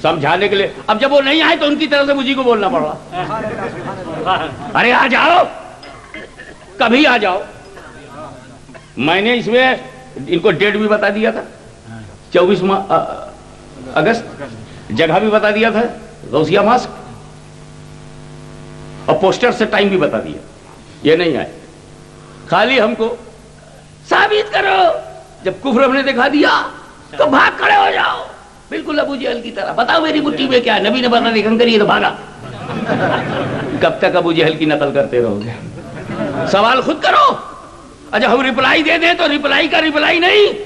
سمجھانے کے لیے. اب جب وہ نہیں آئے تو ان کی طرف سے مجھے کو بولنا پڑا. ارے آ جاؤ, کبھی آ جاؤ. میں نے اس میں ان کو ڈیٹ بھی بتا دیا تھا, 24 اگست. جگہ بھی بتا دیا تھا, غوثیہ ماسک, اور پوسٹر سے ٹائم بھی بتا دیا. یہ نہیں آئے, خالی ہم کو ثابت کرو. جب کفر ہم نے دکھا دیا تو بھاگ کھڑے ہو جاؤ, بالکل ابو جہل کی طرح. بتاؤ میری مٹھی میں کیا ہے, نبی نے بتا دیا کریے تو بھاگا. کب تک ابو جہل کی نقل کرتے رہو گے؟ سوال خود کرو. اچھا ہم ریپلائی دے دیں تو ریپلائی کا ریپلائی نہیں.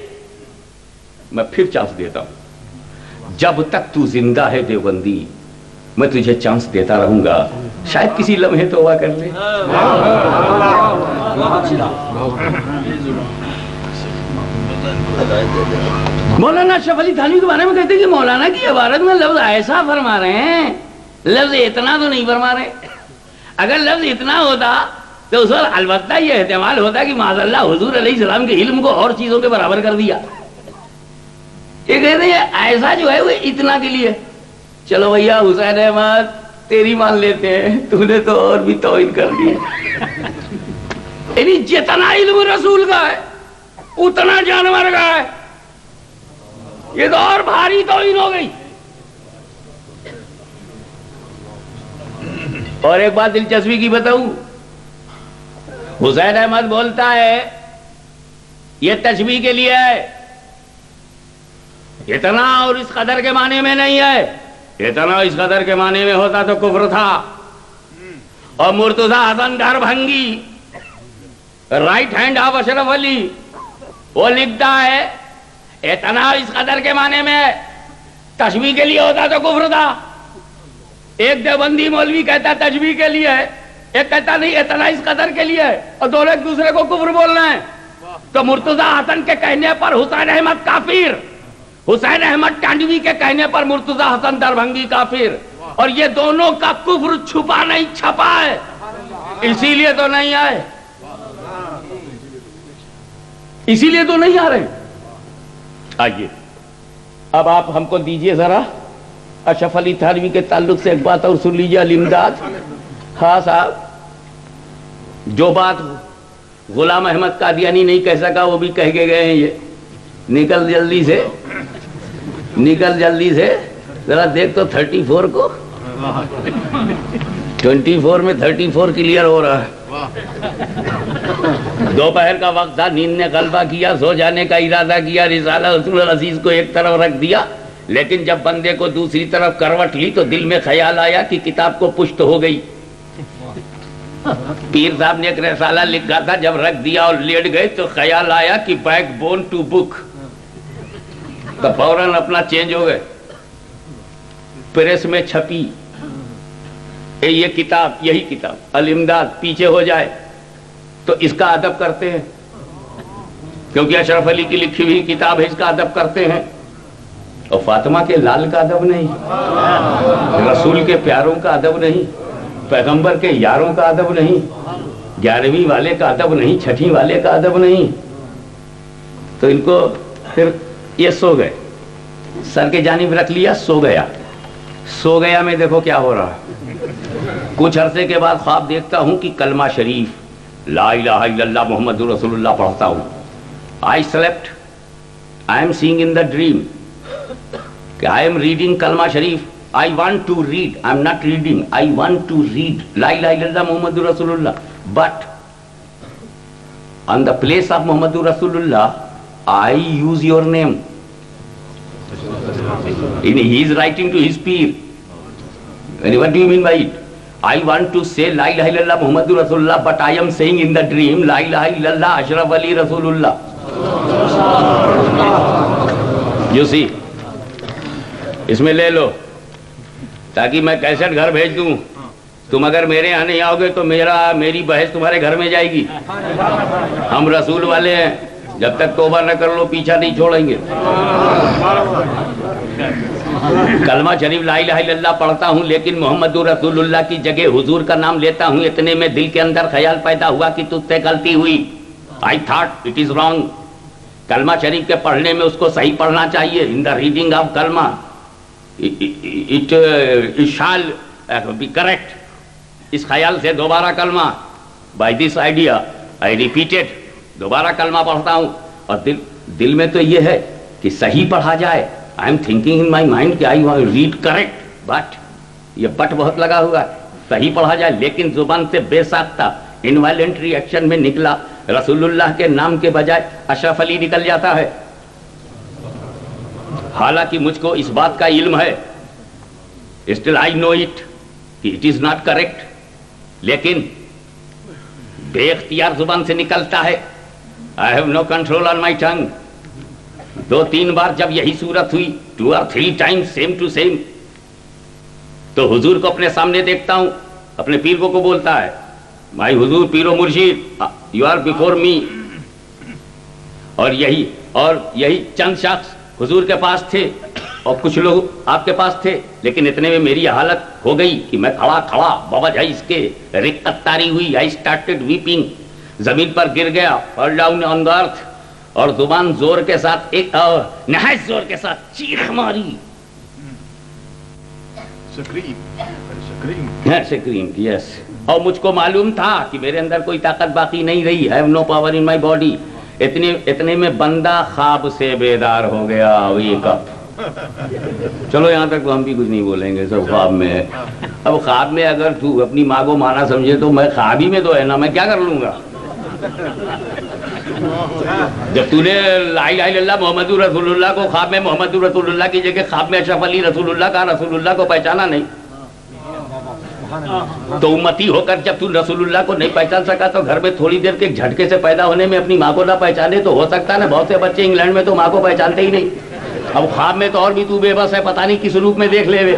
میں پھر چانس دیتا ہوں, جب تک تو زندہ ہے دیوبندی میں تجھے چانس دیتا رہوں گا, شاید کسی لمحے توبہ کر لے. مولانا اشرف علی تھانوی کے بارے میں کہتے ہیں کہ مولانا کی عبارت میں لفظ ایسا فرما رہے ہیں, لفظ اتنا تو نہیں فرما رہے. اگر لفظ اتنا ہوتا تو اس وقت البتہ یہ احتمال ہوتا کہ معاذ اللہ حضور علیہ السلام کے علم کو اور چیزوں کے برابر کر دیا. یہ کہتے ہیں ایسا جو ہے وہ اتنا کے لیے. چلو بھیا حسین احمد تیری مان لیتے ہیں, تو نے تو اور بھی توہین کر دی. یعنی جتنا علم رسول کا ہے اتنا جانور کا ہے, یہ تو اور بھاری توہین ہو گئی. اور ایک بات دلچسپی کی بتاؤں, حسین احمد بولتا ہے یہ تشبیہ کے لیے ہے, اتنا اور اس قدر کے معنی میں نہیں ہے. اتنا اس قدر کے معنی میں ہوتا تو کفر تھا. اور مرتضی حسن دربھنگی right hand of Ashraf Ali, وہ لکھتا ہے اتنا اس قدر کے معنی میں تشبیہ کے لیے ہوتا تو کفر تھا. ایک دیوبندی مولوی کہتا ہے تشبیہ کے لیے ہے, ایک کہتا نہیں اتنا اس قدر کے لیے ہے, اور دونوں ایک دوسرے کو کفر بولنا ہے. تو مرتضی حسن کے کہنے پر حسین احمد کافر, حسین احمد ٹانڈوی کے کہنے پر مرتضی حسن دربھنگی کافر. اور یہ دونوں کا کفر چھپا نہیں چھپا ہے, اسی لیے تو نہیں آئے, اسی لیے تو نہیں آ رہے. آئیے اب آپ ہم کو دیجئے ذرا اشرف علی تھانوی کے تعلق سے ایک بات اور سن لیجیے. الامداد, ہاں صاحب, جو بات غلام احمد قادیانی نہیں کہہ سکا وہ بھی کہہ کے گئے ہیں. یہ نکل جلدی سے, نکل جلدی سے, ذرا دیکھ تو 34 کو, 24 میں 34 کلیئر ہو رہا ہے. دوپہر کا وقت تھا, نیند نے غلبہ کیا, سو جانے کا ارادہ کیا, رسالہ رسول العزیز کو ایک طرف رکھ دیا. لیکن جب بندے کو دوسری طرف کروٹ لی تو دل میں خیال آیا کہ کتاب کو پشت ہو گئی. پیر صاحب نے ایک رسالہ لکھا تھا, جب رکھ دیا اور لیٹ گئے تو خیال آیا کہ بیک بون ٹو بک, تو فوراً اپنا چینج ہو گئے. پریس میں چھپی یہ کتاب, یہی کتاب الامداد, پیچھے ہو جائے تو اس کا ادب کرتے ہیں، کیونکہ اشرف علی کی لکھی ہوئی کتاب ہے، اس کا ادب کرتے ہیں. اور فاطمہ کے لال کا ادب نہیں، رسول کے پیاروں کا ادب نہیں، پیغمبر کے یاروں کا ادب نہیں، 11ویں والے کا ادب نہیں، 6ٹھی والے کا ادب نہیں. تو ان کو پھر یہ سو گئے، سر کے جانب رکھ لیا، سو گیا. سو گیا میں دیکھو کیا ہو رہا. کچھ عرصے کے بعد خواب دیکھتا ہوں کہ کلمہ شریف لا الہ الا اللہ محمد رسول اللہ پڑھتا ہوں. I slept, I am seeing in the dream, I am reading Kalma Sharif. I want to read, I am not reading, I want to read La ilaha illallah Muhammadur Rasulullah. But on the place of Muhammadur Rasulullah, I use your name. He is writing to his peer. And what do you mean by it? I want to say La ilaha illallah Muhammadur Rasulullah, but I am saying in the dream La ilaha illallah Ashraf Ali Rasulullah. You see, اس میں لے لو تاکہ میں cassette گھر بھیج دوں. تم اگر میرے یہاں نہیں آؤ گے تو میری بحث تمہارے گھر میں جائے گی. ہم رسول والے ہیں، جب تک توبہ نہ کر لو پیچھا نہیں چھوڑیں گے. کلمہ شریف لا الہ الا اللہ پڑھتا ہوں، لیکن محمد رسول اللہ کی جگہ حضور کا نام لیتا ہوں. اتنے میں دل کے اندر خیال پیدا ہوا کہ تجھ سے غلطی ہوئی. I thought it is wrong. کلمہ شریف کے پڑھنے میں اس کو صحیح پڑھنا چاہیے. In the reading of کلمہ it shall be correct. اس خیال سے دوبارہ کلمہ by this idea I repeated. دوبارہ کلمہ پڑھتا ہوں اور دل میں تو یہ ہے کہ صحیح پڑھا جائے. I am thinking in my mind کہ I read correct, but یہ بٹ بہت لگا ہوا ہے، صحیح پڑھا جائے. لیکن زبان سے بے ساختہ انوائلنٹری ایکشن میں نکلا رسول اللہ کے نام کے بجائے اشرف علی نکل جاتا ہے. حالانکہ مجھ کو اس بات کا علم ہے، still I know it کہ it is not correct، لیکن بے اختیار زبان سے نکلتا ہے. I have no control on my tongue. 2-3 بار جب یہی صورت ہوئی 2 or 3 times same to same، تو حضور کو اپنے سامنے دیکھتا ہوں. اپنے پیر کو بولتا ہے بھائی حضور پیر و مرشید you are before me. اور یہی چند شخص حضور کے پاس تھے اور کچھ لوگ آپ کے پاس تھے. لیکن اتنے میں میری حالت ہو گئی کہ میں کھڑا بوجھ اس کے رقت طاری ہوئی. I started weeping. زمین پر گر گیا، fall down on the earth، اور زبان زور کے ساتھ ایک نہایت زور کے ساتھ چیخ ماری. سکریم یس. اور مجھ کو معلوم تھا کہ میرے اندر کوئی طاقت باقی نہیں رہی. I have no power in my body. اتنے میں بندہ خواب سے بیدار ہو گیا. Wake up. چلو یہاں تک تو ہم بھی کچھ نہیں بولیں گے، سب خواب میں ہے. اب خواب میں اگر تو اپنی ماں کو مانا سمجھے تو میں خواب ہی میں تو ہے نا، میں کیا کر لوں گا. جب تو نے لا الہ الا اللہ محمد رسول اللہ کو خواب میں محمد رسول اللہ کی جگہ خواب میں اشرف علی رسول اللہ کا رسول اللہ کو پہچانا نہیں، تو امتی ہو کر جب تو رسول اللہ کو نہیں پہچان سکا تو گھر میں تھوڑی دیر کے جھٹکے سے پیدا ہونے میں اپنی ماں کو نہ پہچانے تو ہو سکتا ہے نا. بہت سے بچے انگلینڈ میں تو ماں کو پہچانتے ہی نہیں. اب خواب میں تو اور بھی تو بے بس ہے، پتہ نہیں کس روپ میں دیکھ لے ہوئے.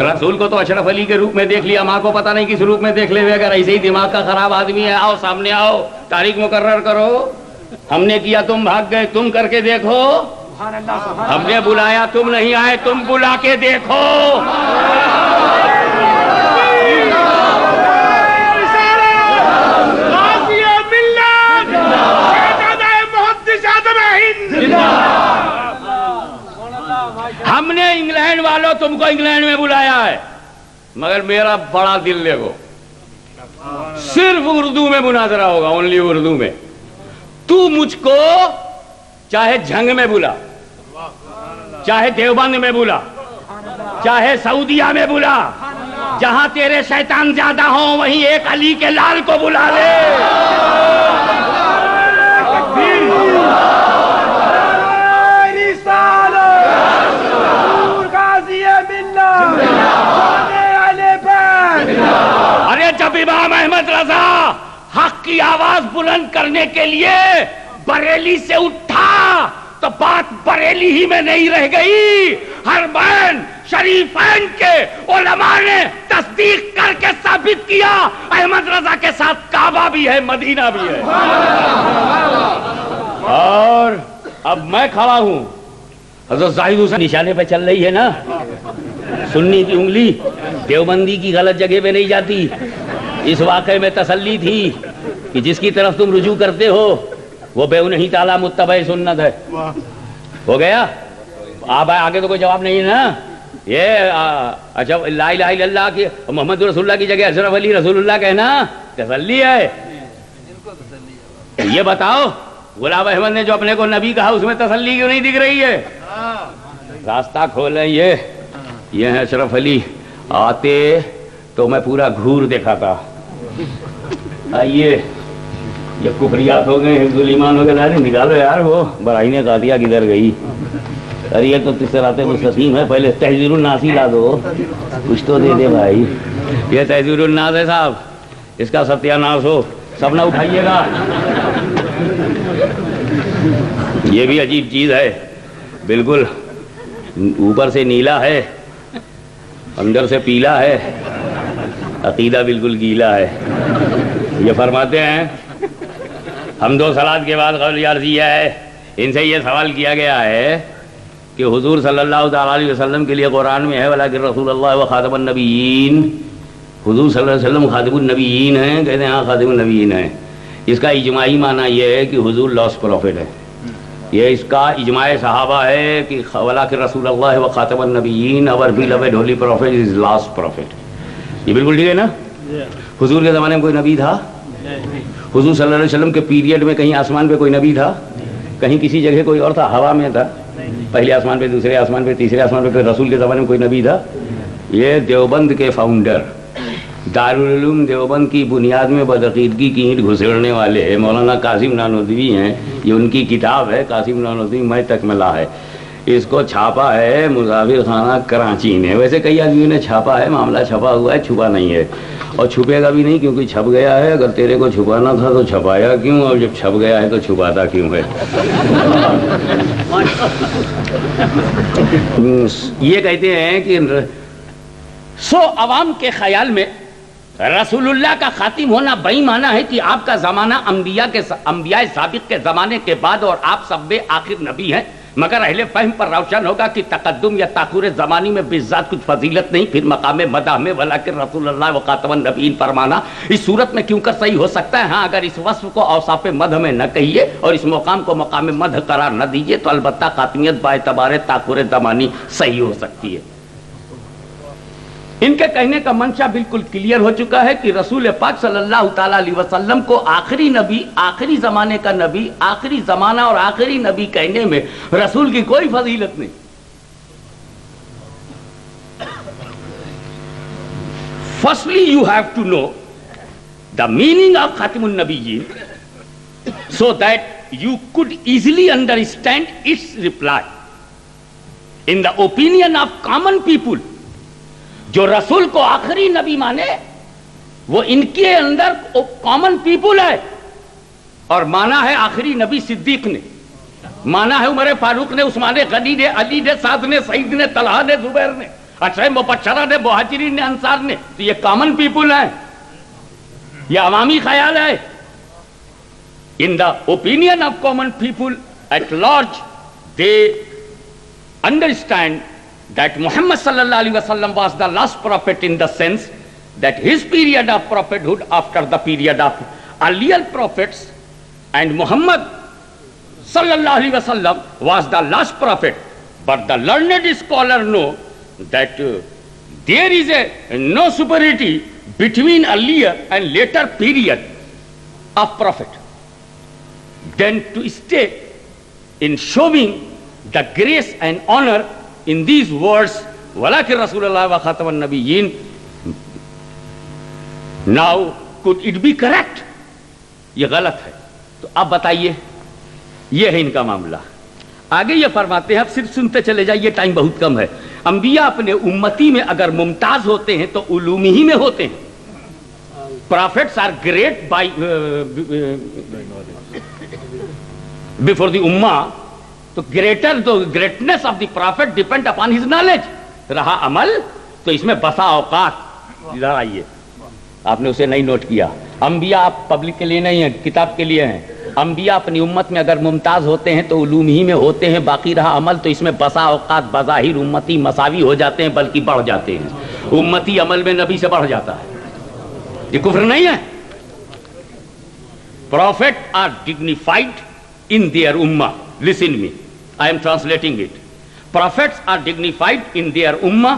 رسول کو تو اشرف علی کے روپ میں دیکھ لیا، ماں کو پتہ نہیں کس روپ میں دیکھ لے ہوئے. اگر ایسے ہی دماغ کا خراب آدمی ہے، آؤ سامنے آؤ، تاریخ مقرر کرو. ہم نے کیا تم بھاگ گئے، تم کر کے دیکھو. ہم نے بلایا تم نہیں آئے، تم بلا کے دیکھو. ہم نے انگلینڈ والوں تم کو انگلینڈ میں بلایا ہے، مگر میرا بڑا دل دیکھو، صرف اردو میں مناظرہ ہوگا، اونلی اردو میں. تو مجھ کو چاہے جھنگ میں بلا، چاہے دیوبند میں بلا، چاہے سعودیہ میں بلا، جہاں تیرے شیطان زیادہ ہوں وہیں ایک علی کے لال کو بلا لے. ارے جب امام احمد رضا حق کی آواز بلند کرنے کے لیے بریلی سے اٹھا تو بات بریلی ہی میں نہیں رہ گئی، حرمین شریفین کے علماء نے تصدیق کر کے ثابت کیا احمد رضا کے ساتھ کعبہ بھی ہے، مدینہ بھی ہے۔ اور اب میں کھڑا ہوں، حضرت زاہد حسین نشانے پہ چل رہی ہے نا، سنی کی انگلی دیوبندی کی غلط جگہ پہ نہیں جاتی۔ اس واقعے میں تسلی تھی کہ جس کی طرف تم رجوع کرتے ہو وہ بے نہیں تعالیٰ متبع سنت ہے۔ ہو گیا؟ آپ آگے تو کوئی جواب نہیں ہے نا۔ یہ اچھا لا الہ الا اللہ کی محمد رسول اللہ کی جگہ اشرف علی رسول اللہ کہنا تسلی ہے؟ یہ بتاؤ غلام احمد نے جو اپنے کو نبی کہا اس میں تسلی کیوں نہیں دکھ رہی ہے؟ راستہ کھولیں، یہ ہے اشرف علی، آتے تو میں پورا گھور دیکھا تھا۔ آئیے یہ کفریات ہو گئے، حفظ الایمان ہو گئے، نکالو یار وہ براہین قادیہ کدھر گئی؟ ارے یہ تو صراط مستقیم ہے، پہلے تحذیر الناس لا دو، کچھ تو دے دے بھائی۔ یہ تحذیر الناس ہے صاحب، اس کا ستیہ ناس ہو، سب نہ اٹھائیے گا۔ یہ بھی عجیب چیز ہے، بالکل اوپر سے نیلا ہے اندر سے پیلا ہے، عقیدہ بالکل گیلا ہے۔ یہ فرماتے ہیں حمد و صلات کے بعد قول عرضیہ ہے، ان سے یہ سوال کیا گیا ہے کہ حضور صلی اللہ تعالیٰ علیہ وسلم کے لیے قرآن میں ہے ولیکن رسول اللہ و خاتم النبیین، حضور صلی اللہ علیہ وسلم خاتم النبیین ہیں، کہتے ہیں ہاں خاتم النبیین ہیں۔ اس کا اجماعی معنی یہ ہے کہ حضور لاسٹ پروفٹ ہے، یہ اس کا اجماع صحابہ ہے کہ ولیکن رسول اللہ و خاتم النبیین اور بیلوڈ ہولی پروفٹ از لاسٹ پروفٹ۔ یہ بالکل ٹھیک ہے نا؟ حضور کے زمانے میں کوئی نبی تھا؟ حضور صلی اللہ علیہ وسلم کے پیریڈ میں کہیں آسمان پہ کوئی نبی تھا؟ کہیں کسی جگہ کوئی اور تھا؟ ہوا میں تھا، پہلے آسمان پہ، دوسرے آسمان پہ، تیسرے آسمان پہ، پھر رسول کے زمانے میں کوئی نبی تھا؟ یہ دیوبند کے فاؤنڈر، دارالعلوم دیوبند کی بنیاد میں بدعقیدگی کی اینٹ گھسیڑنے والے مولانا قاسم نانوتوی ہیں، یہ ان کی کتاب ہے قاسم نانوتوی میں تکملہ ہے، اس کو چھاپا ہے مسافر خانہ کراچی نے۔ ویسے کئی آدمیوں نے چھاپا ہے، معاملہ چھپا ہوا ہے، چھپا نہیں ہے اور چھپے گا بھی نہیں کیونکہ چھپ گیا ہے۔ اگر تیرے کو چھپانا تھا تو چھپایا کیوں، اور جب چھپ گیا ہے تو چھپاتا کیوں ہے؟ یہ کہتے ہیں کہ عوام کے خیال میں رسول اللہ کا خاتم ہونا بئی معنی ہے کہ آپ کا زمانہ انبیاء سابق کے زمانے کے بعد اور آپ سب آخر نبی ہیں، مگر اہل فہم پر روشن ہوگا کہ تقدم یا تاخر زمانی میں بالذات کچھ فضیلت نہیں، پھر مقام مدح میں ولیکن رسول اللہ و خاتم النبیین فرمانا اس صورت میں کیوں کر صحیح ہو سکتا ہے؟ ہاں اگر اس وصف کو اوصاف مدح میں نہ کہیے اور اس مقام کو مقام مدح قرار نہ دیجیے تو البتہ خاتمیت باعتبار تاخر زمانی صحیح ہو سکتی ہے۔ ان کے کہنے کا منشا بالکل کلیئر ہو چکا ہے کہ رسول پاک صلی اللہ تعالیٰ علیہ وسلم کو آخری نبی، آخری زمانے کا نبی، آخری زمانہ اور آخری نبی کہنے میں رسول کی کوئی فضیلت نہیں۔ Firstly, you have to know the meaning of Khatim al-Nabiyyin so that you could easily understand its reply. In the opinion of common people, جو رسول کو آخری نبی مانے وہ ان کے اندر کامن پیپل ہے، اور مانا ہے آخری نبی صدیق نے، مانا ہے عمر فاروق نے، عثمان غنی نے، علی نے، سعد نے، سعید نے، طلحہ نے، زبیر نے، عشرہ مبشرہ نے، مہاجرین نے، انصار نے، تو یہ کامن پیپل ہیں، یہ عوامی خیال ہے۔ In the opinion of common people at large, they understand that Muhammad sallallahu alaihi wasallam was the last prophet in the sense that his period of prophethood after the period of earlier prophets, and Muhammad sallallahu alaihi wasallam was the last prophet. But the learned scholar know that there is no superiority between earlier and later period of prophet. Then to stay in showing the grace and honor in these words وَلَكِنْ رَسُولَ اللَّهِ وَخَاتَمَ النَّبِيِّينَ. Now could it be correct؟ یہ غلط ہے، تو اب بتائیے، یہ ہے ان کا معاملہ۔ آگے یہ فرماتے ہیں، اب صرف سنتے چلے جائیے، ٹائم بہت کم ہے۔ انبیاء اپنے امتی میں اگر ممتاز ہوتے ہیں تو علومی ہی میں ہوتے ہیں۔ Prophets are great by before the ummah تو greatness of the prophet depend upon his knowledge. رہا عمل تو اس میں بسا اوقات لڑائیے. آپ نے اسے نہیں نوٹ کیا. انبیاء آپ پبلک کے لیے نہیں ہیں, کتاب کے لیے ہیں. انبیاء اپنی امت میں اگر ممتاز ہوتے ہیں تو علوم ہی میں ہوتے ہیں. باقی رہا عمل تو اس میں بسا اوقات بظاہر امتی مساوی ہو جاتے ہیں, بلکہ بڑھ جاتے ہیں. امتی عمل میں نبی سے بڑھ جاتا ہے. یہ کفر نہیں ہے. Prophet are dignified in their ummah. Listen me. I am translating it. Prophets are dignified in their ummah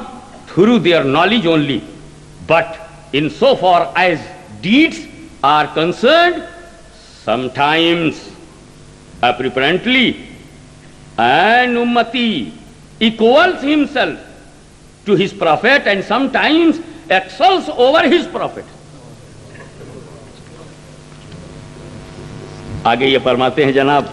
through their knowledge only. But in so far as deeds are concerned, sometimes apparently an ummati equals himself to his prophet and sometimes excels over his prophet. آگے یہ فرماتے ہیں جناب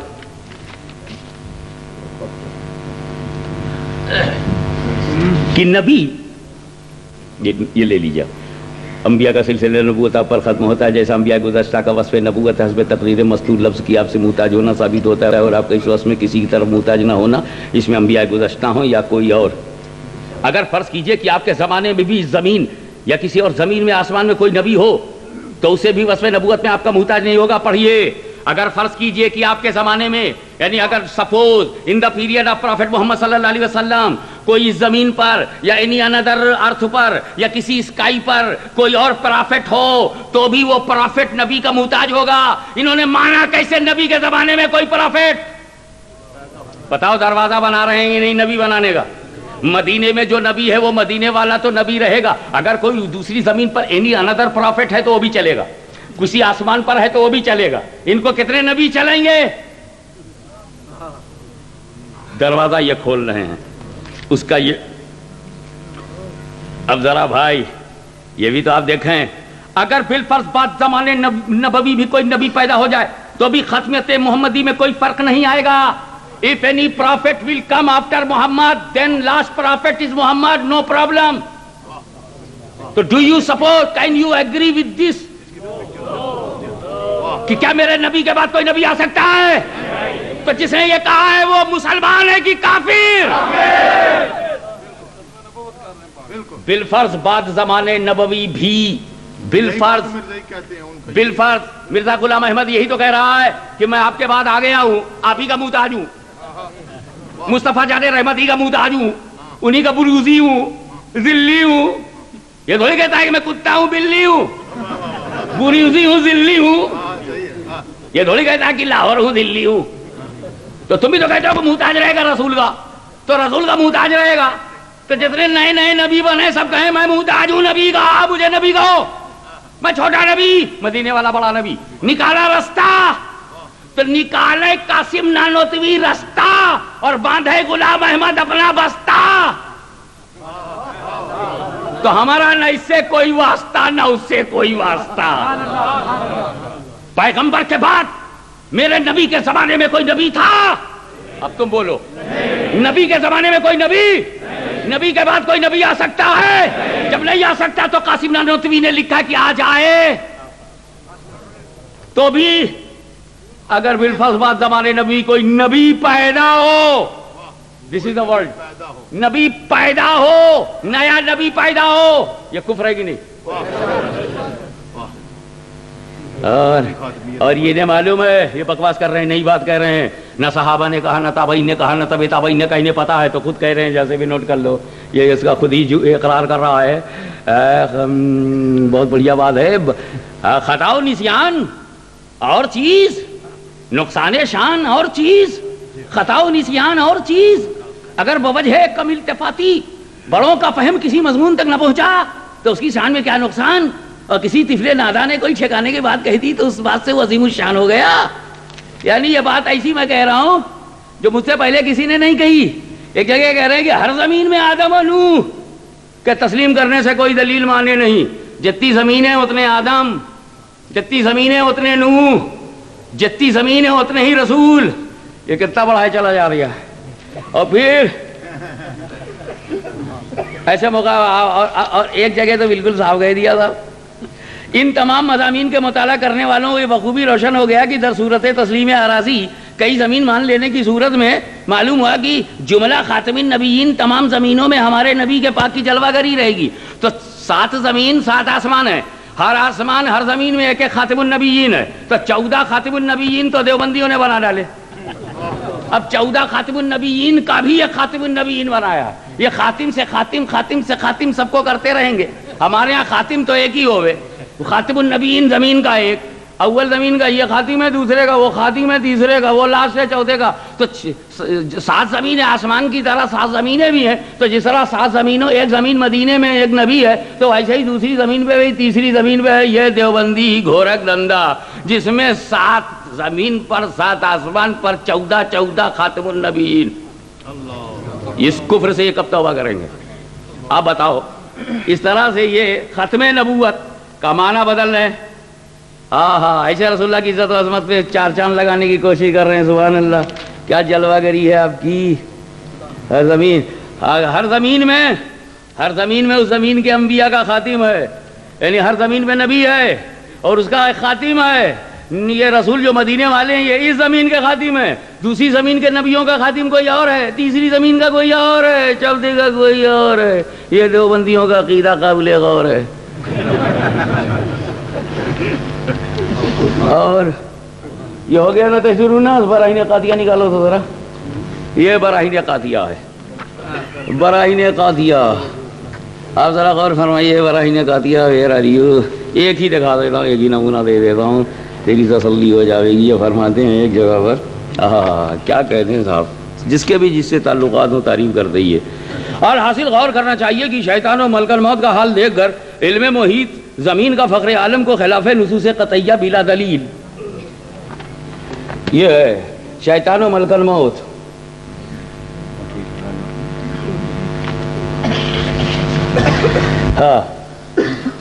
کہ نبی, یہ لے لیجیے, انبیاء کا سلسلہ نبوت آپ پر ختم ہوتا ہے. جیسا انبیاء گزشتہ کا وصف نبوت حسب تقریر مستور لفظ کی آپ سے محتاج ہونا ثابت ہوتا ہے, اور آپ کا اس وصف میں کسی کی طرف محتاج نہ ہونا, اس میں انبیاء گزشتہ ہوں یا کوئی اور. اگر فرض کیجئے کہ آپ کے زمانے میں بھی زمین یا کسی اور زمین میں آسمان میں کوئی نبی ہو تو اسے بھی وصف نبوت میں آپ کا محتاج نہیں ہوگا. پڑھیے, اگر فرض کیجئے کہ آپ کے زمانے میں, یعنی اگر suppose in the period of prophet Muhammad صلی اللہ علیہ وسلم کوئی زمین پر یا اینی اندر ارتھ پر یا کسی اسکائی پر کوئی اور پرافٹ ہو تو بھی وہ پرافٹ نبی کا محتاج ہوگا. انہوں نے مانا کیسے نبی کے زمانے میں کوئی پرافٹ؟ بتاؤ, دروازہ بنا رہے ہیں نہیں نبی بنانے کا. مدینے میں جو نبی ہے وہ مدینے والا تو نبی رہے گا. اگر کوئی دوسری زمین پر اینی اندر پرافٹ ہے تو وہ بھی چلے گا. کسی آسمان پر ہے تو وہ بھی چلے گا. ان کو کتنے نبی چلیں گے؟ دروازہ یہ کھول رہے ہیں اس کا. یہ اب ذرا بھائی یہ بھی تو آپ دیکھیں, اگر بالفرض بعد زمانے نبوی بھی کوئی نبی پیدا ہو جائے تو بھی ختمیت محمدی میں کوئی فرق نہیں آئے گا. If any prophet will come after Muhammad, then last prophet is Muhammad, no problem. So do you support, can you agree with this? کہ کیا میرے نبی کے بعد کوئی نبی آ سکتا ہے؟ تو جس نے یہ کہا ہے وہ مسلمان ہے کہ کافر؟ بالفرض بعد زمانے نبوی بھی بالفرض مرزا غلام احمد یہی تو کہہ رہا ہے کہ میں آپ کے بعد آ گیا ہوں, آپ ہی کا محتاج ہوں. مصطفیٰ جان رحمتی کا محتاج ہوں, انہی کا بروزی ہوں, ذلی ہوں. یہ تھوڑی کہتا ہے کہ میں کتا ہوں, بلی ہوں, بروزی ہوں, ذلی ہوں. یہ تھوڑی کہتا ہے کہ لاہور ہوں, دلی ہوں. تو تم بھی تو کہتے ہو کہ محتاج رہے گا رسول کا, تو رسول کا محتاج رہے گا. تو جتنے نئے نئے نبی بنے سب کہیں میں محتاج ہوں نبی کا, مجھے نبی کہو, میں چھوٹا نبی, مدینے والا بڑا نبی. نکالا رستہ تو نکالے قاسم نانوتوی رستہ اور باندھے غلام احمد اپنا بستہ. تو ہمارا نہ اس سے کوئی واسطہ نہ اس سے کوئی واسطہ. پیغمبر کے بعد میرے نبی کے زمانے میں کوئی نبی تھا؟ اب تم بولو, نبی کے زمانے میں کوئی نبی کے بعد کوئی نبی آ سکتا ہے؟ جب نہیں آ سکتا تو قاسم نانوتوی نے لکھا کہ آ جائے. تو بھی اگر بالفرض بعد زمانے نبی کوئی نبی پیدا ہو, دس از دا ورلڈ, نبی پیدا ہو, نیا نبی پیدا ہو, یہ کفر ہے کہ نہیں؟ اور یہ نہیں معلوم ہے, یہ بکواس کر رہے ہیں, نئی بات کہہ رہے ہیں. نہ صحابہ نے کہا, نہ تابعین نے کہا, نہ تبع تابعین نے کہا, انہیں پتا ہے تو خود کہہ رہے ہیں. جیسے بھی نوٹ کر لو, یہ اس کا خود ہی اقرار کر رہا ہے. بہت بڑھیا بات ہے. خطا و نسیان اور چیز, نقصان شان اور چیز, خطا و نسیان اور چیز. اگر بوجہ کم التفاتی بڑوں کا فہم کسی مضمون تک نہ پہنچا تو اس کی شان میں کیا نقصان, اور کسی طفل ناداں نے کوئی ٹھکانے کی بات کہی تھی تو اس بات سے وہ عظیم الشان ہو گیا. یعنی یہ بات ایسی میں کہہ رہا ہوں جو مجھ سے پہلے کسی نے نہیں کہی. ایک جگہ کہہ رہے ہیں کہ ہر زمین میں آدم و نوح کہ تسلیم کرنے سے کوئی دلیل مانے نہیں. جتنی زمینیں اتنے آدم, جتنی زمینیں اتنے نوح, جتنی زمینیں اتنے ہی رسول. یہ کتنا بڑا ہے چلا جا رہا ہے. اور پھر ایسے موقع اور ایک جگہ تو بالکل صاف کہہ دیا تھا. ان تمام مضامین کے مطالعہ کرنے والوں کو یہ بخوبی روشن ہو گیا کہ در صورت تسلیم اراضی کئی زمین مان لینے کی صورت میں معلوم ہوا کہ جملہ خاتم النبیین تمام زمینوں میں ہمارے نبی کے پاک کی جلوہ گری رہے گی، تو 7 زمین 7 آسمان ہے، ہر آسمان ہر زمین میں ایک ایک خاتم النبیین ہے، تو 14 خاتم النبیین تو دیوبندیوں نے بنا ڈالے۔ اب 14 خاتم النبیین کا بھی ایک خاتم النبیین بنایا، یہ خاتم سے خاتم، خاتم سے خاتم سب کو کرتے رہیں گے۔ ہمارے ہاں خاتم تو ایک ہی ہوئے، خاتم النبیین زمین کا ایک، اول زمین کا یہ خاتم ہے، دوسرے کا وہ خاتم ہے، تیسرے کا وہ لاسٹ ہے، چوتھے کا تو 7 زمینیں آسمان کی طرح 7 زمینیں بھی ہیں، تو جس طرح 7 زمینوں، ایک زمین مدینے میں ایک نبی ہے، تو ایسے ہی دوسری زمین پہ بھی، تیسری زمین پہ ہے یہ دیوبندی گھورک دندا، جس میں 7 زمین پر 7 آسمان پر 14 خاتم النبیین۔ اس کفر سے یہ کب توبہ کریں گے؟ آپ بتاؤ۔ اس طرح سے یہ ختم نبوت کا معنی بدل رہے ہیں۔ ہاں ایسے رسول اللہ کی عزت و عظمت پہ 4 چاند لگانے کی کوشش کر رہے ہیں۔ سبحان اللہ، کیا جلوہ گری ہے آپ کی۔ ہر زمین میں اس زمین کے انبیاء کا خاتم ہے، یعنی ہر زمین میں نبی ہے اور اس کا ایک خاتم ہے۔ یہ رسول جو مدینے والے ہیں یہ اس زمین کے خاتم ہے، دوسری زمین کے نبیوں کا خاتم کوئی اور ہے، تیسری زمین کا کوئی اور ہے، چوتھے کا کوئی اور ہے۔ یہ دیوبندیوں کا عقیدہ قابل غور ہے۔ اور یہ ہو گیا نا تشہیر الناس، براہین قاطعہ نکالو تو ذرا۔ یہ براہین قاطعہ ہے، براہین قاطعہ۔ آپ ذرا غور فرمائیے، براہین قاطعہ ایک ہی دکھا دیتا ہوں، ایک ہی نمونہ دے دیتا ہوں، تیری تسلی ہو جائے گی۔ یہ فرماتے ہیں ایک جگہ پر، کیا کہتے ہیں صاحب، جس کے بھی جس سے تعلقات ہو تعریف کر دئیے۔ اور حاصل غور کرنا چاہیے کہ شیطان و ملک الموت کا حال دیکھ کر علم محیط زمین کا فخر عالم کو خلاف نصوص قطعیہ بلا دلیل، یہ ہے شیطان و ملک الموت۔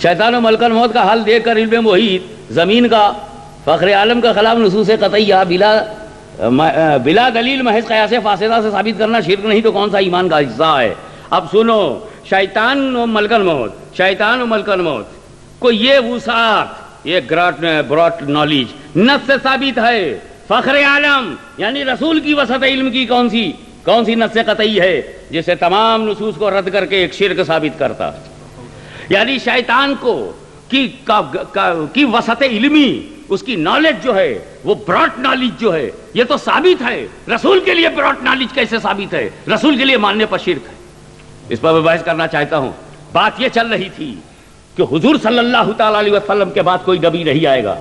شیطان و ملک الموت کا حال دیکھ کر علم محیط زمین کا فخر عالم کا خلاف نصوص قطعیہ بلا دلیل محض قیاس فاسدہ سے ثابت کرنا شرک نہیں تو کون سا ایمان کا حصہ ہے۔ اب سنو، شیطان و ملک الموت کو یہ وسعت، یہ براٹ نالج نص سے ثابت ہے۔ فخر عالم یعنی رسول کی وسعت علم کی کون سی نص قطعی ہے جسے تمام نصوص کو رد کر کے ایک شرک ثابت کرتا، یعنی شیطان کو کی وسعت علمی، اس کی نالج جو ہے وہ براٹ نالج جو ہے، یہ تو ثابت ہے۔ رسول کے لیے براٹ نالج کیسے ثابت ہے؟ رسول کے لیے ماننے پر شرک ہے۔ اس پر میں بحث کرنا چاہتا ہوں۔ بات یہ چل رہی تھی کہ حضور صلی اللہ تعالی علیہ وسلم کے بعد کوئی نبی نہیں آئے گا،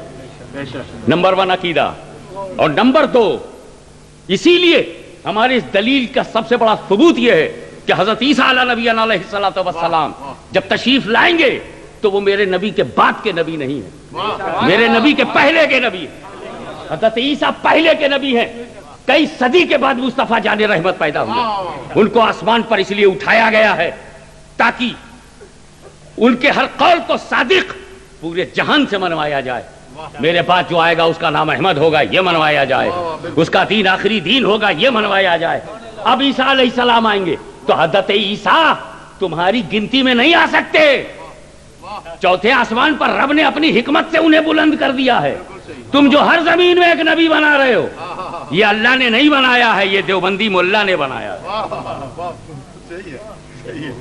نمبر 1 عقیدہ، اور نمبر 2 اسی لیے ہماری اس دلیل کا سب سے بڑا ثبوت یہ ہے کہ حضرت عیسیٰ علیہ الصلوۃ والسلام جب تشریف لائیں گے تو وہ میرے نبی کے بعد کے نبی نہیں ہیں، میرے نبی کے پہلے کے نبی ہیں۔ حضرت عیسیٰ پہلے کے نبی ہیں، کئی صدی کے بعد مصطفیٰ جان رحمت پیدا ہوئے، ان کو آسمان پر اس لیے اٹھایا گیا ہے تاکہ ان کے ہر قول کو صادق پورے جہان سے منوایا جائے۔ میرے پاس جو آئے گا اس کا نام احمد ہوگا، یہ منوایا جائے، اس کا دین آخری دین ہوگا، یہ منوایا جائے۔ اب عیسیٰ علیہ السلام آئیں گے تو حضرت عیسیٰ تمہاری گنتی میں نہیں آ سکتے، چوتھے آسمان پر رب نے اپنی حکمت سے انہیں بلند کر دیا ہے۔ تم جو ہر زمین میں ایک نبی بنا رہے ہو، یہ اللہ نے نہیں بنایا ہے، یہ دیوبندی ملا نے بنایا ہے۔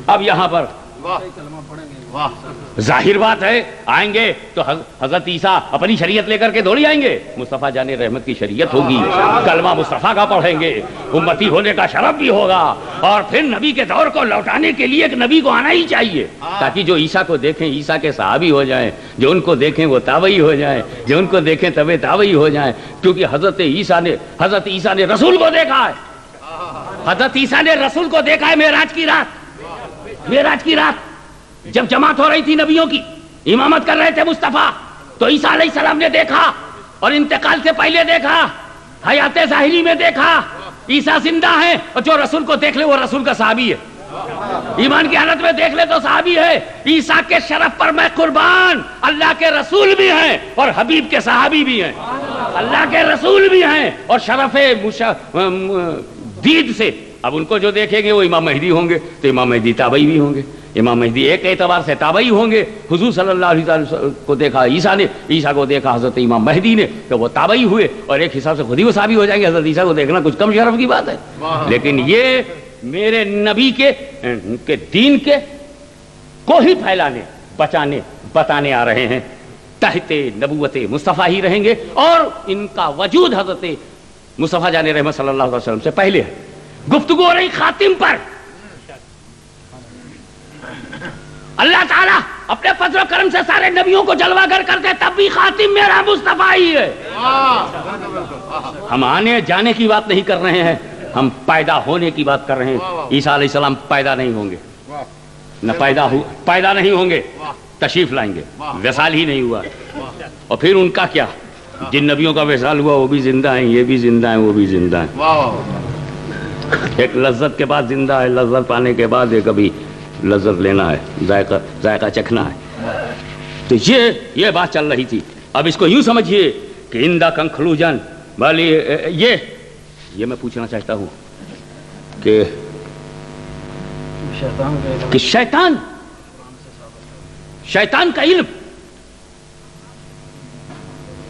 اب یہاں پر ظاہر بات ہے آئیں گے تو حضرت عیسیٰ اپنی شریعت لے کر کے دوڑی آئیں گے، مصطفیٰ جان رحمت کی شریعت ہوگی، کلمہ مصطفیٰ کا پڑھیں گے، امتی ہونے کا شرف بھی ہوگا، اور پھر نبی کے دور کو لوٹانے کے لیے ایک نبی کو آنا ہی چاہیے تاکہ جو عیسیٰ کو دیکھیں عیسیٰ کے صحابی ہو جائیں، جو ان کو دیکھیں وہ تابعی ہو جائیں، جو ان کو دیکھیں تبع تابعی ہو جائیں، کیونکہ حضرت عیسیٰ نے رسول کو دیکھا ہے، حضرت عیسیٰ نے رسول کو دیکھا ہے معراج کی رات جب جماعت ہو رہی تھی نبیوں کی، امامت کر رہے تھے مصطفیٰ، تو عیسیٰ علیہ السلام نے دیکھا، اور انتقال سے پہلے دیکھا، حیات ظاہری میں دیکھا، عیسیٰ زندہ ہے، اور جو رسول کو دیکھ لے وہ رسول کا صحابی ہے، ایمان کی حالت میں دیکھ لے تو صحابی ہے۔ عیسیٰ کے شرف پر میں قربان، اللہ کے رسول بھی ہیں اور حبیب کے صحابی بھی ہیں، اللہ کے رسول بھی ہیں اور شرف دید سے اب ان کو جو دیکھیں گے وہ امام مہدی ہوں گے، تو امام مہدی تابعی بھی ہوں گے. امام مہدی ایک اعتبار سے تابعی ہوں گے. حضور صلی اللہ علیہ وسلم کو دیکھا عیسیٰ نے، عیسیٰ کو دیکھا حضرت امام مہدی نے، تو وہ تابعی ہوئے، اور ایک حساب سے خود ہی وہ صحابی ہو جائیں گے. حضرت عیسیٰ کو دیکھنا کچھ کم شرف کی بات ہے. لیکن یہ میرے نبی کے دین کے کو ہی پھیلانے، بچانے، بتانے آ رہے ہیں. تحت نبوت مصطفیٰ ہی رہیں گے، اور ان کا وجود حضرت مصطفیٰ جان رحمت صلی اللہ علیہ وسلم سے پہلے ہے. گفتگو ہو رہی خاتم پر. اللہ تعالیٰ اپنے فضل و کرم سے سارے نبیوں کو جلوہ گر کرتے، تب بھی خاتم میرا مصطفیٰ ہی ہے. ہم آنے جانے کی بات نہیں کر رہے ہیں، ہم پیدا ہونے کی بات کر رہے ہیں. عیسیٰ علیہ السلام پیدا نہیں ہوں گے، نہ پیدا نہیں ہوں گے، تشریف لائیں گے. وصال ہی نہیں ہوا. اور پھر ان کا کیا؟ جن نبیوں کا وصال ہوا وہ بھی زندہ ہیں، یہ بھی زندہ ہیں، وہ بھی زندہ ہیں. ایک لذت کے بعد زندہ ہے، لذت پانے کے بعد ایک ابھی لذت لینا ہے، ذائقہ چکھنا ہے. تو یہ بات چل رہی تھی. اب اس کو یوں سمجھیے کہ ان دا کنکلوژن والی یہ میں پوچھنا چاہتا ہوں کہ شیطان کا علم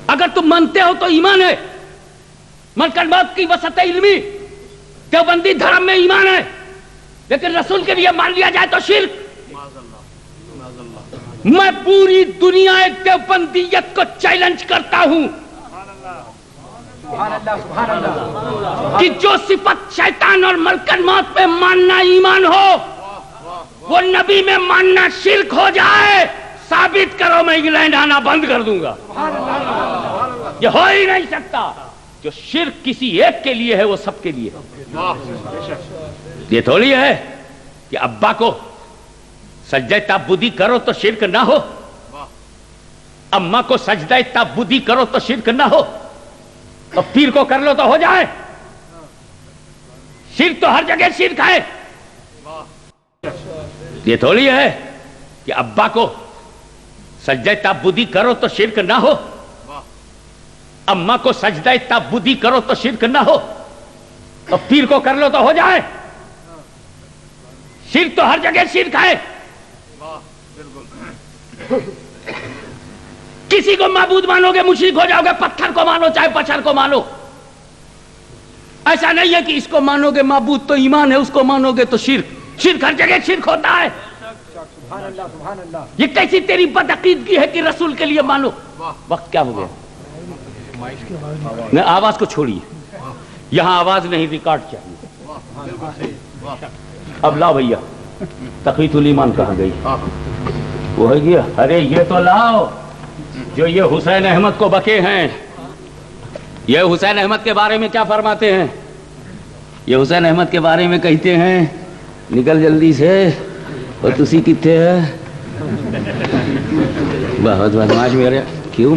اگر تم مانتے ہو تو ایمان ہے. ملکن موت کی وسط علمی دیوبندی دھرم میں ایمان ہے، لیکن رسول کے لیے مان لیا جائے تو شرک. میں پوری دنیا ایک دیوبندیت کو چیلنج کرتا ہوں کہ جو صفت شیطان اور ملکن موت میں ماننا ایمان ہو، وہ نبی میں ماننا شرک ہو جائے. ثابت کرو، میں انگلینڈ آنا بند کر دوں گا. یہ ہو ہی نہیں سکتا. جو شرک کسی ایک کے لیے ہے وہ سب کے لیے. یہ تھوڑی ہے کہ ابا کو سجدہ تعبدی کرو تو شرک نہ ہو، اماں کو سجدہ تعبدی کرو تو شرک نہ ہو، اور پیر کو کر لو تو ہو جائے. شرک تو ہر جگہ شرک ہے. یہ تھوڑی ہے کہ ابا کو سجدہ تعبدی کرو تو شرک نہ ہو، اماں کو سجدہ تعبدی کرو تو شرک نہ ہو، اور پیر کو کر لو تو ہو جائے. شرک تو ہر جگہ شرک ہے. کسی کو معبود مانو گے مشرک ہو جاؤ گے، پتھر کو مانو چاہے بشر کو مانو. ایسا نہیں ہے کہ اس کو مانو گے معبود تو ایمان ہے، اس کو مانو گے تو شرک. شرک ہر جگہ شرک ہوتا ہے. یہ کیسی تیری بدعقیدگی ہے کہ رسول کے لیے مانو. وقت کیا ہو گیا؟ آواز کو چھوڑیے، یہاں آواز نہیں، ریکارڈ چاہیے. اب لاؤ بھیا، تقویت الایمان کہاں گئی؟ وہ ہے گیا. ارے یہ تو لاؤ جو یہ حسین احمد کو بکے ہیں. یہ حسین احمد کے بارے میں کیا فرماتے ہیں؟ یہ حسین احمد کے بارے میں کہتے ہیں نکل جلدی سے، اور تسی کتنے ہے؟ بہت بدماش میرے. کیوں؟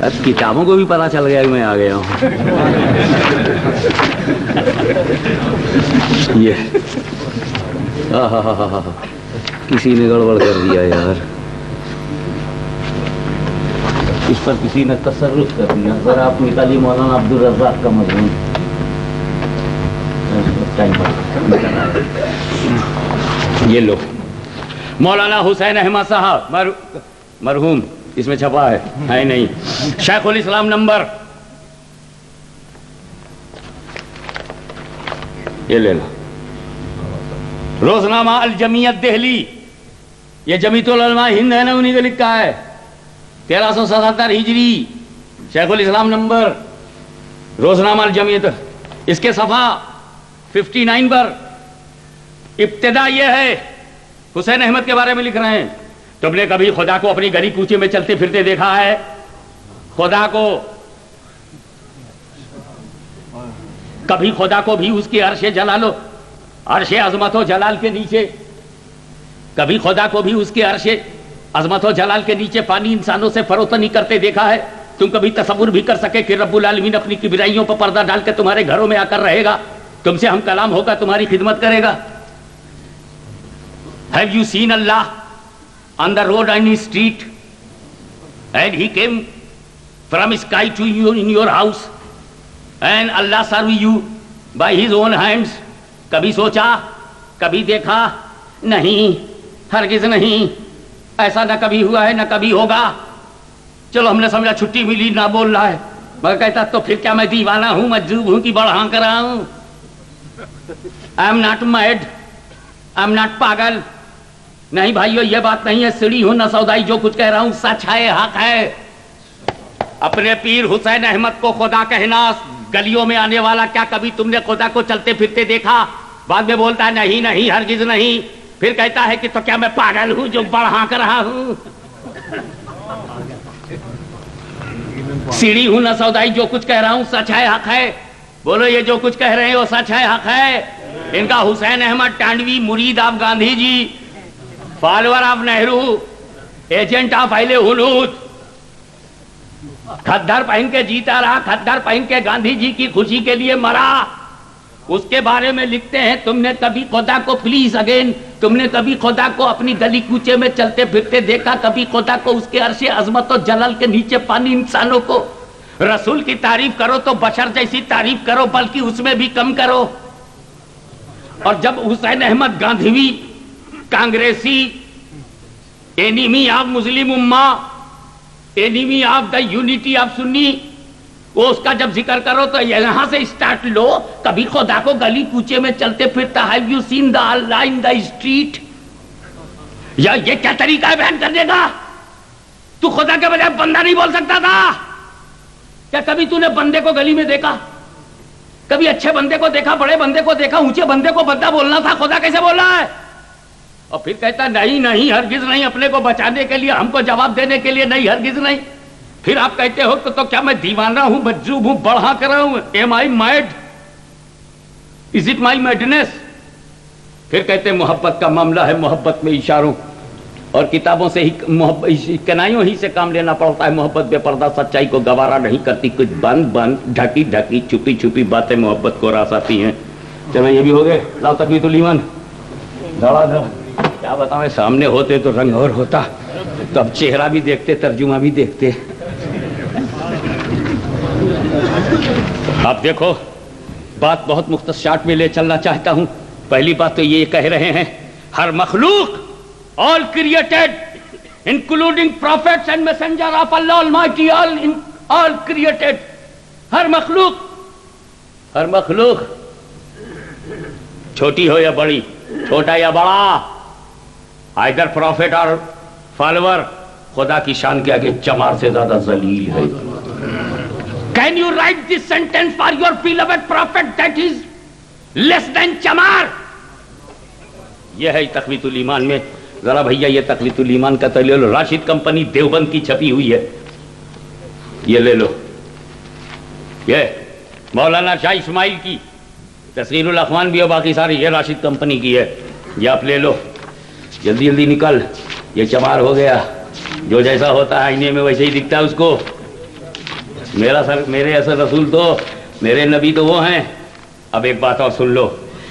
اب کتابوں کو بھی پتا چل گیا کہ میں آ گیا ہوں. یہ کسی نے گڑبڑ کر دیا یار، اس پر کسی نے تصرف کر دیا. ذرا آپ نکالیے مولانا عبدالرزاق کا مضمون. یہ لو مولانا حسین احمد صاحب مرحوم، اس میں چھپا ہے نہیں. شیخ الاسلام نمبر یہ لے لو. روزنامہ الجمیت دہلی، یہ جمیعت العلماء ہند ہے نا، انہی کو لکھا ہے. 1377 ہجری، شیخ الاسلام نمبر، روزنامہ الجمیت. اس کے صفحہ 59 پر ابتدا یہ ہے، حسین احمد کے بارے میں لکھ رہے ہیں. تم نے کبھی خدا کو اپنی گلی کوچے میں چلتے پھرتے دیکھا ہے؟ خدا کو کبھی خدا کو بھی اس کی عرش جلال و عرش عظمت و جلال کے نیچے، کبھی خدا کو بھی اس کے عرش عظمت و جلال کے نیچے پانی انسانوں سے فروتنی کرتے دیکھا ہے؟ تم کبھی تصور بھی کر سکے کہ رب العالمین اپنی کبریائیوں پر پردہ ڈال کے تمہارے گھروں میں آ کر رہے گا، تم سے ہم کلام ہوگا، تمہاری خدمت کرے گا؟ Have you seen Allah on the road and in street, and he came from sky to you in your house, and Allah served you by his own hands, کبھی سوچا, کبھی دیکھا؟ نہیں, ہرگز نہیں. ایسا نہ کبھی ہوا ہے نہ کبھی ہوگا. چلو ہم نے سمجھا چھٹی ملی, نہ بول رہا ہے, مگر کہتا تو پھر کیا میں دیوانہ ہوں, مجذوب ہوں کہ بڑھا کر رہا ہوں؟ I am not made, I am not پاگل. نہیں بھائیو, یہ بات نہیں ہے. سیڑھی ہوں نہ سودائی, جو کچھ کہہ رہا ہوں سچ ہے, حق ہے. اپنے پیر حسین احمد کو خدا کہنا, گلیوں میں آنے والا, کیا کبھی تم نے خدا کو چلتے پھرتے دیکھا؟ بعد میں بولتا ہے نہیں نہیں, ہرگز نہیں. پھر کہتا ہے کہ تو کیا میں پاگل ہوں جو بڑھا کر رہا ہوں؟ سیڑھی ہوں نہ سودائی, جو کچھ کہہ رہا ہوں سچ ہے, حق ہے. بولو یہ جو کچھ کہہ رہے ہیں وہ سچ ہے, حق ہے. ان کا حسین احمد ٹانڈوی مرید of Gandhi ji, follower of Nehru, agent of اہل ہنود, کھدر پہن کے جیتا رہا, کھدر پہن کے گاندھی جی کی خوشی کے لیے مرا. اس کے بارے میں لکھتے ہیں, تم نے کبھی خدا کو, پلیز اگین, تم نے کبھی خدا کو اپنی گلی کوچے میں چلتے پھرتے دیکھا؟ کبھی خدا کو اس کے عرش عظمت و جلال کے نیچے پانی انسانوں کو؟ رسول کی تعریف کرو تو بشر جیسی تعریف کرو, بلکہ اس میں بھی کم کرو. اور جب حسین احمد گاندھیوی, کانگریسی, enemy of Muslim ummah, enemy of the unity of Sunni, وہ اس کا جب ذکر کرو تو یہاں سے اسٹارٹ لو. کبھی خدا کو گلی کوچے میں چلتے پھرتا, ہیو یو سین دا اللہ ان دا اسٹریٹ؟ یا یہ کیا طریقہ ہے بیان کرنے کا؟ تو خدا کے بجائے بندہ نہیں بول سکتا تھا کیا؟ کبھی تو نے بندے کو گلی میں دیکھا؟ کبھی اچھے بندے کو دیکھا, بڑے بندے کو دیکھا, اونچے بندے کو بندہ بولنا تھا, خدا کیسے بول رہا ہے؟ اور پھر کہتا نہیں نہیں, ہرگز نہیں, اپنے کو بچانے کے لیے, ہم کو جواب دینے کے لیے نہیں, ہرگز نہیں. پھر آپ کہتے ہو تو کیا میں دیوانہ ہوں, مجذوب ہوں, بڑھا کر رہا ہوں؟ Am I mad? Is it my madness? پھر کہتے محبت کا معاملہ ہے, محبت میں اشاروں اور کتابوں سے ہی, کنائیوں ہی سے کام لینا پڑتا ہے. محبت بے پردہ سچائی کو گوارا نہیں کرتی, کچھ بند بند, ڈھکی ڈھکی, چھپی چھپی باتیں محبت کو راس آتی ہیں. چلو یہ بھی ہو گئے. لاؤ تقویت الایمان, دھڑا دھڑ. کیا بتاؤں, سامنے ہوتے تو رنگ اور ہوتا, تو اب چہرہ بھی دیکھتے, ترجمہ بھی دیکھتے. آپ دیکھو, بات بہت مختصر شارٹ میں لے چلنا چاہتا ہوں. پہلی بات تو یہ کہہ رہے ہیں, ہر مخلوق, all created including prophets and messenger of Allah Almighty, all created, ہر مخلوق, ہر مخلوق, چھوٹی ہو یا بڑی, چھوٹا یا بڑا, either prophet or follower, خدا کی شان کے آگے چمار سے زیادہ ذلیل ہے. Can you write this sentence for your beloved prophet that is less than چمار؟ یہ ہے تقویت الایمان میں. ذرا بھیا یہ تقویت الایمان کا تو لے لو, راشد کمپنی دیوبند کی چھپی ہوئی ہے, یہ لے لو. یہ مولانا شاہ اسماعیل کی تصغیر الاخوان بھی, اور باقی ساری یہ راشد کمپنی کی ہے. یہ آپ لے لو, جلدی جلدی نکل. یہ چمار ہو گیا, جو جیسا ہوتا ہے آئینے میں ویسے ہی دکھتا ہے اس کو. میرے اصل رسول تو, میرے نبی تو وہ ہیں. اب ایک بات اور سن لو,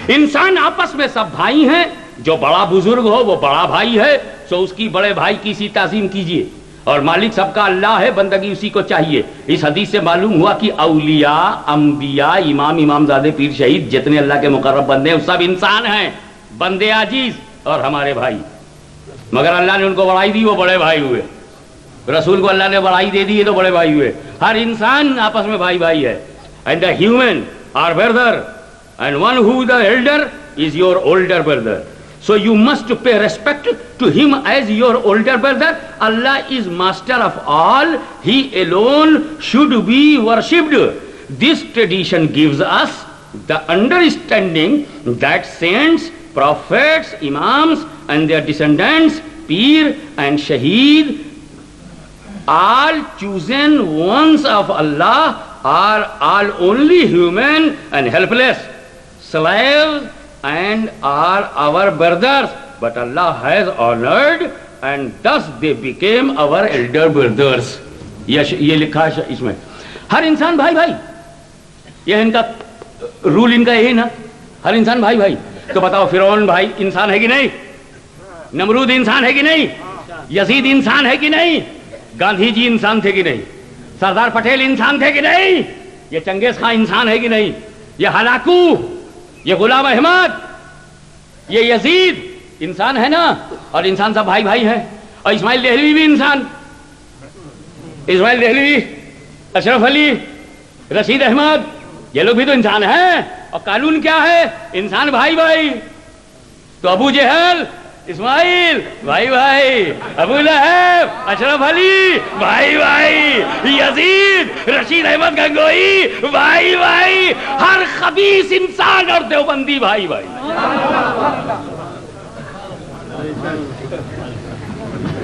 انسان آپس میں سب بھائی ہیں. جو بڑا بزرگ ہو وہ بڑا بھائی ہے, سو اس کی بڑے بھائی کی سی تعظیم کیجئے. اور مالک سب کا اللہ ہے, بندگی اسی کو چاہیے. اس حدیث سے معلوم ہوا کہ اولیاء, انبیاء, امامزادے, پیر, شہید, جتنے اللہ کے مقرب بندے ہیں سب انسان ہیں, بندے عاجز اور ہمارے بھائی. مگر اللہ نے ان کو بڑائی دی, وہ بڑے بھائی ہوئے. رسول کو اللہ نے بڑائی دے دی تو بڑے بھائی ہوئے. ہر انسان آپس میں بھائی بھائی ہے. And the human are brother, and one who is the elder is your older brother. So you must pay respect to him as your older brother. Allah is master of all. He alone should be worshipped. This tradition gives us the understanding that saints, prophets, imams and their descendants, peer and shaheed, all chosen ones of Allah, are all only human and helpless slaves and are our brothers, but Allah has honored and thus they became our elder brothers. یہ لکھا ہے اس میں. ہر انسان بھائی بھائی, یہ ان کا role, ان کا یہی نا, ہر انسان بھائی بھائی. تو بتاؤ فرعون بھائی انسان ہے کہ نہیں؟ نمرود انسان ہے کہ نہیں؟ یزید انسان ہے کہ نہیں؟ گاندھی جی انسان تھے کہ نہیں؟ سردار پٹیل انسان تھے کہ نہیں؟ یہ چنگیز خان انسان ہے کہ نہیں؟ یہ ہلاکو یہ غلام احمد، یہ یزید انسان ہے نا، اور انسان سب بھائی بھائی ہیں، اور اسماعیل دہلوی بھی انسان، اسماعیل دہلوی، اشرف علی، رشید احمد، یہ لوگ بھی تو انسان ہیں، اور قانون کیا ہے؟ انسان بھائی بھائی۔ تو ابو جہل، اسماعیل بھائی بھائی، ابو لہب، اشرف علی بھائی بھائی، یزید، رشید احمد گنگوئی بھائی بھائی، ہر خبیث انسان اور دیوبندی بھائی بھائی۔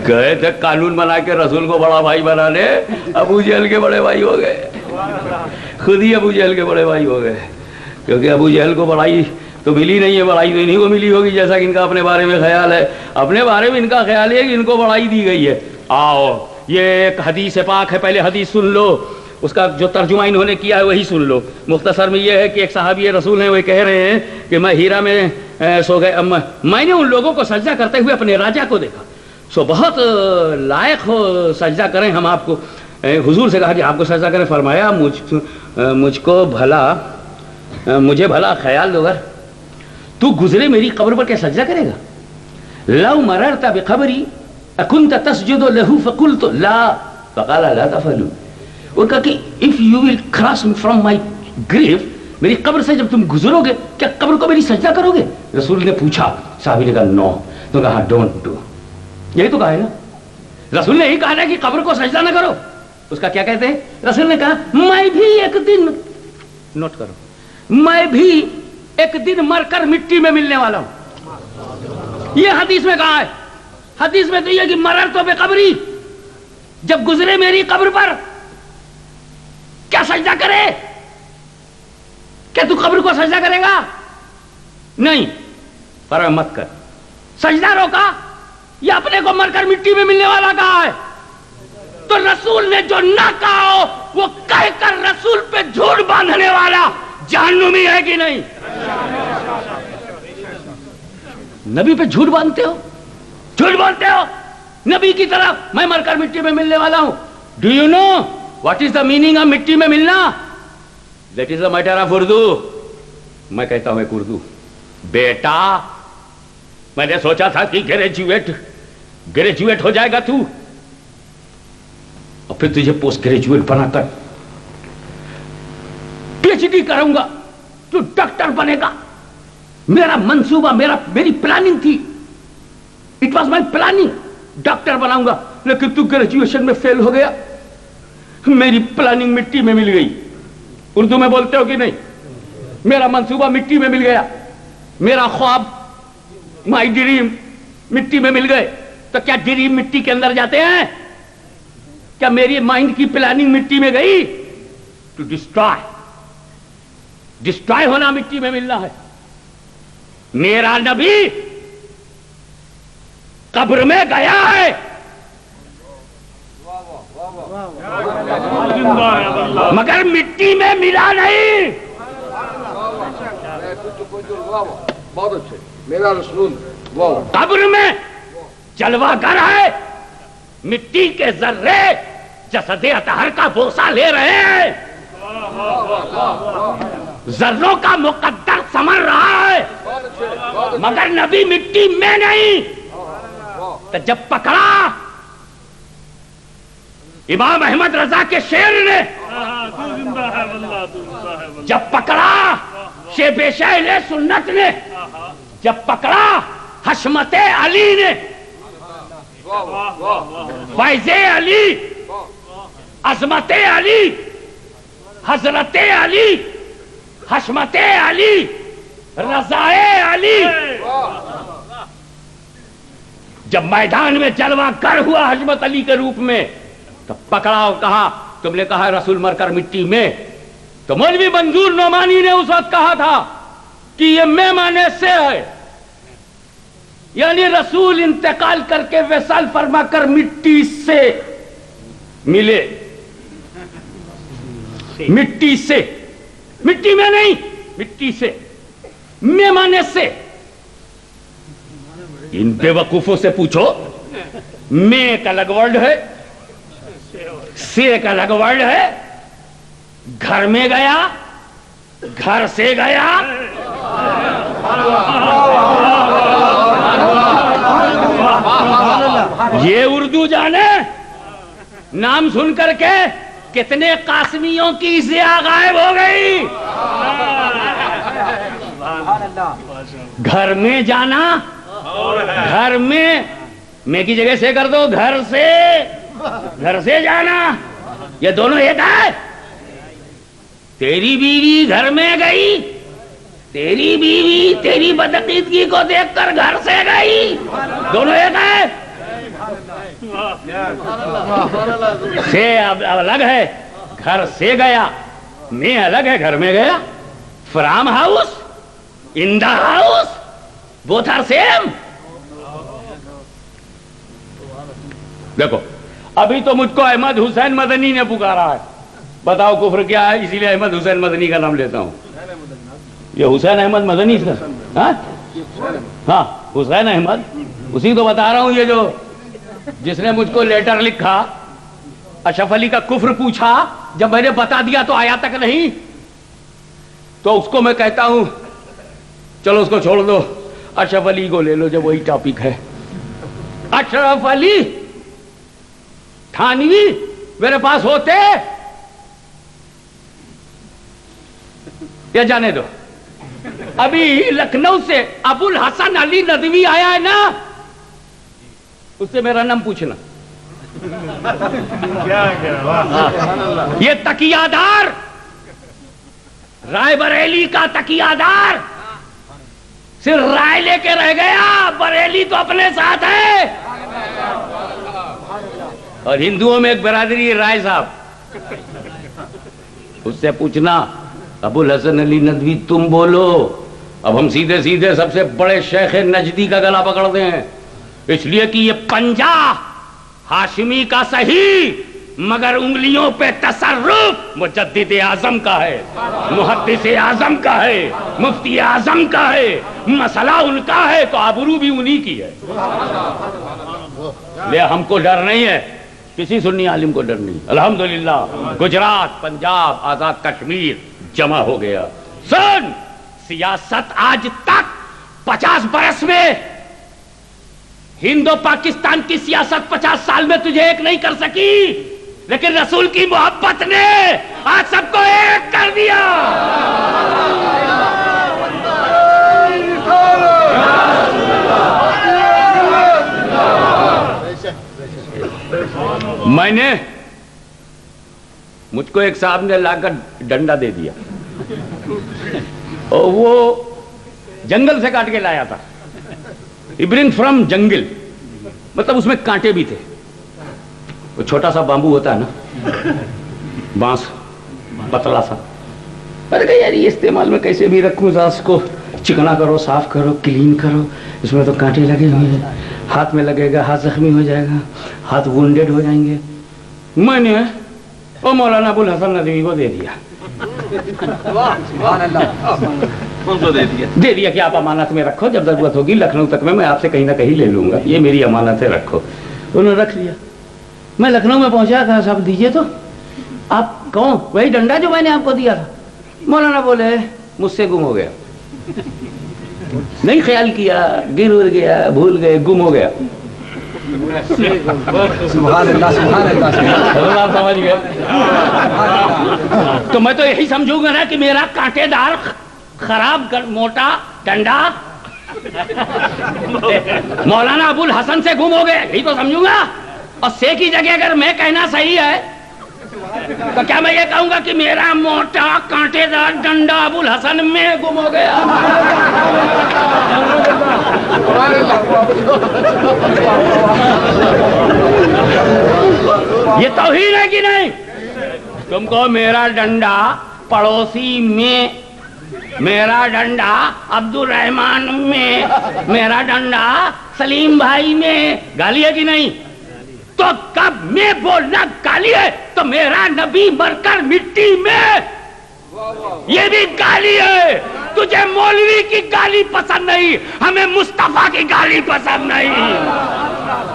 گئے تھے قانون بنا کے رسول کو بڑا بھائی بنانے، ابو جہل کے بڑے بھائی ہو گئے، خود ہی ابو جہل کے بڑے بھائی ہو گئے، کیونکہ ابو جہل کو بڑائی تو ملی نہیں ہے، بڑائی تو انہیں کو ملی ہوگی، جیسا کہ ان کا اپنے بارے میں خیال ہے، اپنے بارے میں ان کا خیال ہے کہ ان کو بڑائی دی گئی ہے۔ آؤ یہ ایک حدیث پاک ہے، پہلے حدیث سن لو، اس کا جو ترجمہ انہوں نے کیا ہے وہی سن لو۔ مختصر میں یہ ہے کہ ایک صحابی رسول ہیں، وہ کہہ رہے ہیں کہ میں ہیرا میں سو گئے، میں نے ان لوگوں کو سجدہ کرتے ہوئے اپنے راجا کو دیکھا، سو بہت لائق ہو سجدہ کریں ہم آپ کو۔ حضور سے کہا کہ آپ کو سجدہ کریں، فرمایا مجھے بھلا خیال دو، تو گزرے میری قبر پر کیا سجدہ کرے گا؟ لو مررت بقبری اکنت تسجد له فقلت لا، فقال لا تفعلوا۔ وہ کہا کہ if you will cross from my grave، میری قبر سے جب تم گزرو گے کیا قبر کو میری سجدہ کرو گے؟ رسول نے پوچھا، صحابی نے کہا نو، تو کہا ڈونٹ ڈو، یہی تو کہا ہے نا، رسول نے یہی کہا نا کہ قبر کو سجدہ نہ کرو۔ اس کا کیا کہتے ہیں؟ رسول نے کہا میں بھی ایک دن، نوٹ کرو، میں بھی ایک دن مر کر مٹی میں ملنے والا ہوں۔ یہ حدیث میں کہا ہے، حدیث میں تو یہ کہ مرر تو بے قبری، جب گزرے میری قبر پر کیا سجدہ کرے؟ کیا تو قبر کو سجدہ کرے گا؟ نہیں، فرمایا مت کر۔ سجدہ روکا یا اپنے کو مر کر مٹی میں ملنے والا کہا ہے؟ تو رسول نے جو نہ کہا ہو وہ کہہ کر رسول پہ جھوٹ باندھنے والا جہنمی ہے کہ نہیں؟ نبی پہ جھوٹ باندھتے ہو، جھوٹ بولتے ہو نبی کی طرف، میں مر کر مٹی میں ملنے والا ہوں۔ Do you know what is the meaning of مٹی میں ملنا؟ That is the matter of Urdu. میں کہتا ہوں ایک اردو، بیٹا میں نے سوچا تھا کہ گریجویٹ ہو جائے گا تو، اور پھر تجھے پوسٹ گریجویٹ بنا کر پی ایچ ڈی کروں گا، تو ڈاکٹر بنے گا۔ میرا منصوبہ، میری پلاننگ تھی، it was my planning, doctor بناؤں گا، لیکن تو گریجویشن میں فیل ہو گیا، میری پلاننگ مٹی میں مل گئی۔ اردو میں بولتے ہو کہ نہیں؟ میرا منصوبہ مٹی میں مل گیا، میرا خواب، مائی ڈریم مٹی میں مل گئے۔ تو کیا ڈریم مٹی کے اندر جاتے ہیں؟ کیا میری مائنڈ کی پلاننگ مٹی میں گئی؟ ٹو ڈسٹرائے ہونا مٹی میں ملنا ہے۔ میرا نبی قبر میں گیا ہے، مگر مٹی میں ملا نہیں۔ بہت اچھے، میرا رسول قبر میں جلوہ گر ہے، مٹی کے ذرے جسد اطہر کا بوسہ لے رہے ہیں، ذروں کا مقدر سمر رہا ہے، مگر نبی مٹی میں نہیں۔ تو جب پکڑا امام احمد رضا کے شعر نے، جب پکڑا شیب شہل سنت نے، جب پکڑا حشمت علی نے، فیض علی، عظمت علی، حضرت علی، حشمت علی، رضائے علی، جب میدان میں جلوہ گر ہوا حشمت علی کے روپ میں، تو پکڑا اور کہا تم نے کہا رسول مر کر مٹی میں۔ تو مولوی منظور نعمانی نے اس وقت کہا تھا کہ یہ میں معنی سے ہے، یعنی رسول انتقال کر کے وصال فرما کر مٹی سے ملے، مٹی سے، مٹی میں نہیں، مٹی سے، میں معنی سے۔ ان بے وقوفوں سے پوچھو، میں ایک الگ ورڈ ہے، سے ایک الگ ورڈ ہے۔ گھر میں گیا، گھر سے گیا، یہ اردو جانے نام سن کر کے کتنے قاسمیوں کی ضیاء غائب ہو گئی. گھر میں جانا, گھر میں کی جگہ سے کر دو, گھر سے جانا, یہ دونوں ایک ہے. تیری بیوی گھر میں گئی, تیری بیوی تیری بدعقیدگی کو دیکھ کر گھر سے گئی, دونوں ایک ہے. سے الگ ہے, گھر سے گیا, میں الگ ہے, گھر میں گیا. From house, in the house, both are same. دیکھو ابھی تو مجھ کو احمد حسین مدنی نے پکارا ہے, بتاؤ کفر کیا ہے, اسی لیے احمد حسین مدنی کا نام لیتا ہوں. یہ حسین احمد مدنی تھا, ہاں حسین احمد, اسی تو بتا رہا ہوں. یہ جو جس نے مجھ کو لیٹر لکھا, اشرف علی کا کفر پوچھا, جب میں نے بتا دیا تو آیا تک نہیں, تو اس کو میں کہتا ہوں چلو اس کو چھوڑ دو, اشرف علی کو لے لو جب وہی ٹاپک ہے. اشرف علی تھانوی میرے پاس ہوتے یا جانے دو. ابھی لکھنؤ سے ابو الحسن علی ندوی آیا ہے نا, اس سے میرا نام پوچھنا. یہ تکیہ دار, رائے بریلی کا تکیہ دار صرف رائے لے کے رہ گیا, بریلی تو اپنے ساتھ ہے. اور ہندوؤں میں ایک برادری رائے صاحب, اس سے پوچھنا ابو الحسن علی ندوی تم بولو. اب ہم سیدھے سیدھے سب سے بڑے شیخ نجدی کا گلا پکڑتے ہیں, اس لیے کہ یہ پنجہ ہاشمی کا صحیح, مگر انگلیوں پہ تصرف مجدد اعظم کا ہے, محدث اعظم کا ہے, مفتی اعظم کا ہے, مسئلہ ان کا ہے, تو آبرو بھی انہی کی ہے. لے ہم کو ڈر نہیں ہے, کسی سنی عالم کو ڈر نہیں. الحمدللہ گجرات, پنجاب, آزاد کشمیر جمع ہو گیا. سن, سیاست آج تک 50 برس میں, ہند و پاکستان کی سیاست 50 سال میں تجھے ایک نہیں کر سکی, لیکن رسول کی محبت نے آج سب کو ایک کر دیا. میں نے, مجھ کو ایک صاحب نے لا کر ڈنڈا دے دیا, اور وہ جنگل سے کاٹ کے لایا تھا. برنگ فرام جنگل, مطلب اس میں کانٹے بھی تھے. وہ چھوٹا سا بامبو ہوتا ہے نا, بانس پتلا سا. میں نے کہا یار یہ استعمال میں کیسے بھی رکھوں, اس کو چکنا کرو, صاف کرو, کلین کرو, اس میں تو کانٹے لگے ہوئے ہیں, ہاتھ میں لگے گا, ہاتھ زخمی ہو جائے گا, ہاتھ وونڈیڈ ہو جائیں گے. میں نے وہ مولانا ابو الحسن ندوی کو دے دیا. دے دیا کہ آپ امانت میں رکھو, جب ضرورت ہوگی لکھنؤ تک میں آپ سے کہیں نہ کہیں لے لوں گا, یہ میری امانت ہے, رکھو. انہوں نے رکھ لیا. میں لکھنؤ میں پہنچا تھا, صاحب دیجیے تو. آپ کون؟ وہی ڈنڈا جو میں نے آپ کو دیا تھا. مولانا بولے مجھ سے گم ہو گیا, نہیں خیال کیا, گر ور گیا, بھول گئے, گم ہو گیا. سمجھ گئے؟ تو میں تو یہی سمجھوں گا نا کہ میرا کانٹے دار خراب موٹا ڈنڈا مولانا ابو الحسن سے گم ہو گئے, یہی تو سمجھوں گا. اور سے کی جگہ اگر میں کہنا صحیح ہے تو کیا میں یہ کہوں گا کہ میرا موٹا کانٹے دار ڈنڈا ابو الحسن میں گم ہو گیا؟ یہ توہین ہے کہ نہیں؟ تم کو میرا ڈنڈا پڑوسی میں, میرا ڈنڈا عبد الرحمان میں, میرا ڈنڈا سلیم بھائی میں گالی ہے کہ نہیں؟ تو کب میں بولنا گالی ہے تو میرا نبی مر کر مٹی میں, یہ بھی گالی ہے. تجھے مولوی کی گالی پسند نہیں, ہمیں مصطفیٰ کی گالی پسند نہیں.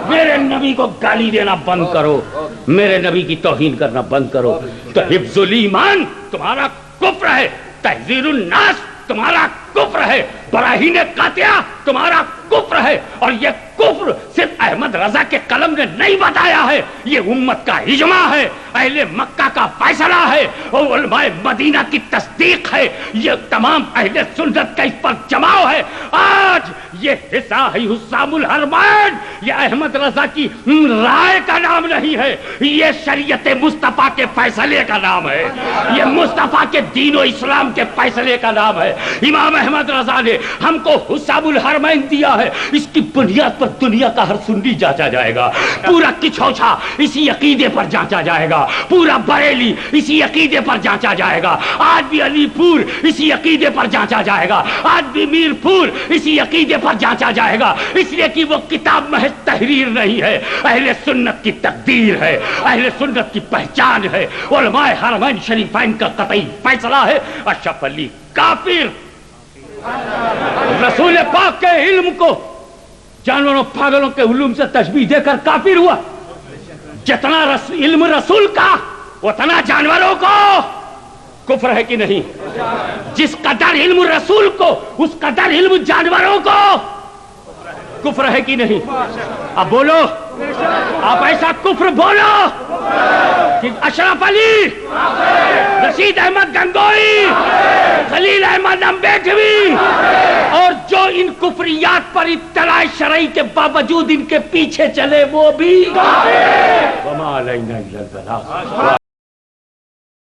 میرے نبی کو گالی دینا بند کرو, میرے نبی کی توہین کرنا بند کرو. تو حفظ الایمان تمہارا کفر ہے, تحذیر الناس تمہارا کفر ہے، براہین قاطعہ تمہارا کفر ہے، اور یہ کفر صرف احمد رضا کے قلم نے نہیں بتایا ہے، یہ امت کا اجماع ہے، اہل مکہ کا فیصلہ ہے، اور علماء مدینہ کی تصدیق ہے، یہ تمام اہل سنت کا اس پر جماع ہے۔ آج یہ حصہ ہے حسام الحرمین، یہ احمد رضا کی رائے کا نام نہیں ہے، یہ شریعت مصطفیٰ کے فیصلے کا نام ہے، یہ مصطفیٰ کے دین و اسلام کے فیصلے کا نام ہے۔ امام احمد رضا نے ہم کو حسام الحرمین دیا ہے، اس کی بنیاد پر دنیا کا ہر سنی جانچا جائے گا، پورا کچھوچھا اسی عقیدے پر جانچا جائے گا، پورا بریلی اسی عقیدے پر جانچا جائے گا، آج بھی علی پور اسی عقیدے پر جانچا جائے گا، آج بھی میر پور اسی عقیدے پر جانچا جائے گا، اس لیے کہ وہ کتاب محض تحریر نہیں ہے، اہل سنت کی تقدیر ہے، اہل سنت کی پہچان ہے، علماء حرمین شریفین کا قطعی فیصلہ ہے۔ اشرف علی کافر، رسول پاک کے علم کو جانوروں پاگلوں کے علوم سے تشبیہ دے کر کافر ہوا۔ جتنا علم رسول کا اتنا جانوروں کو کفر ہے کہ نہیں؟ جس قدر علم رسول کو اس قدر علم جانوروں کو کفر ہے کہ نہیں؟ اب بولو، آپ ایسا کفر بولو کہ اشرف علی، رشید احمد گنگوئی، خلیل احمد امبیڈوی اور جو ان کفریات پر اطلاع شرعی کے باوجود ان کے پیچھے چلے وہ بھی وما علینا الا البلاغ۔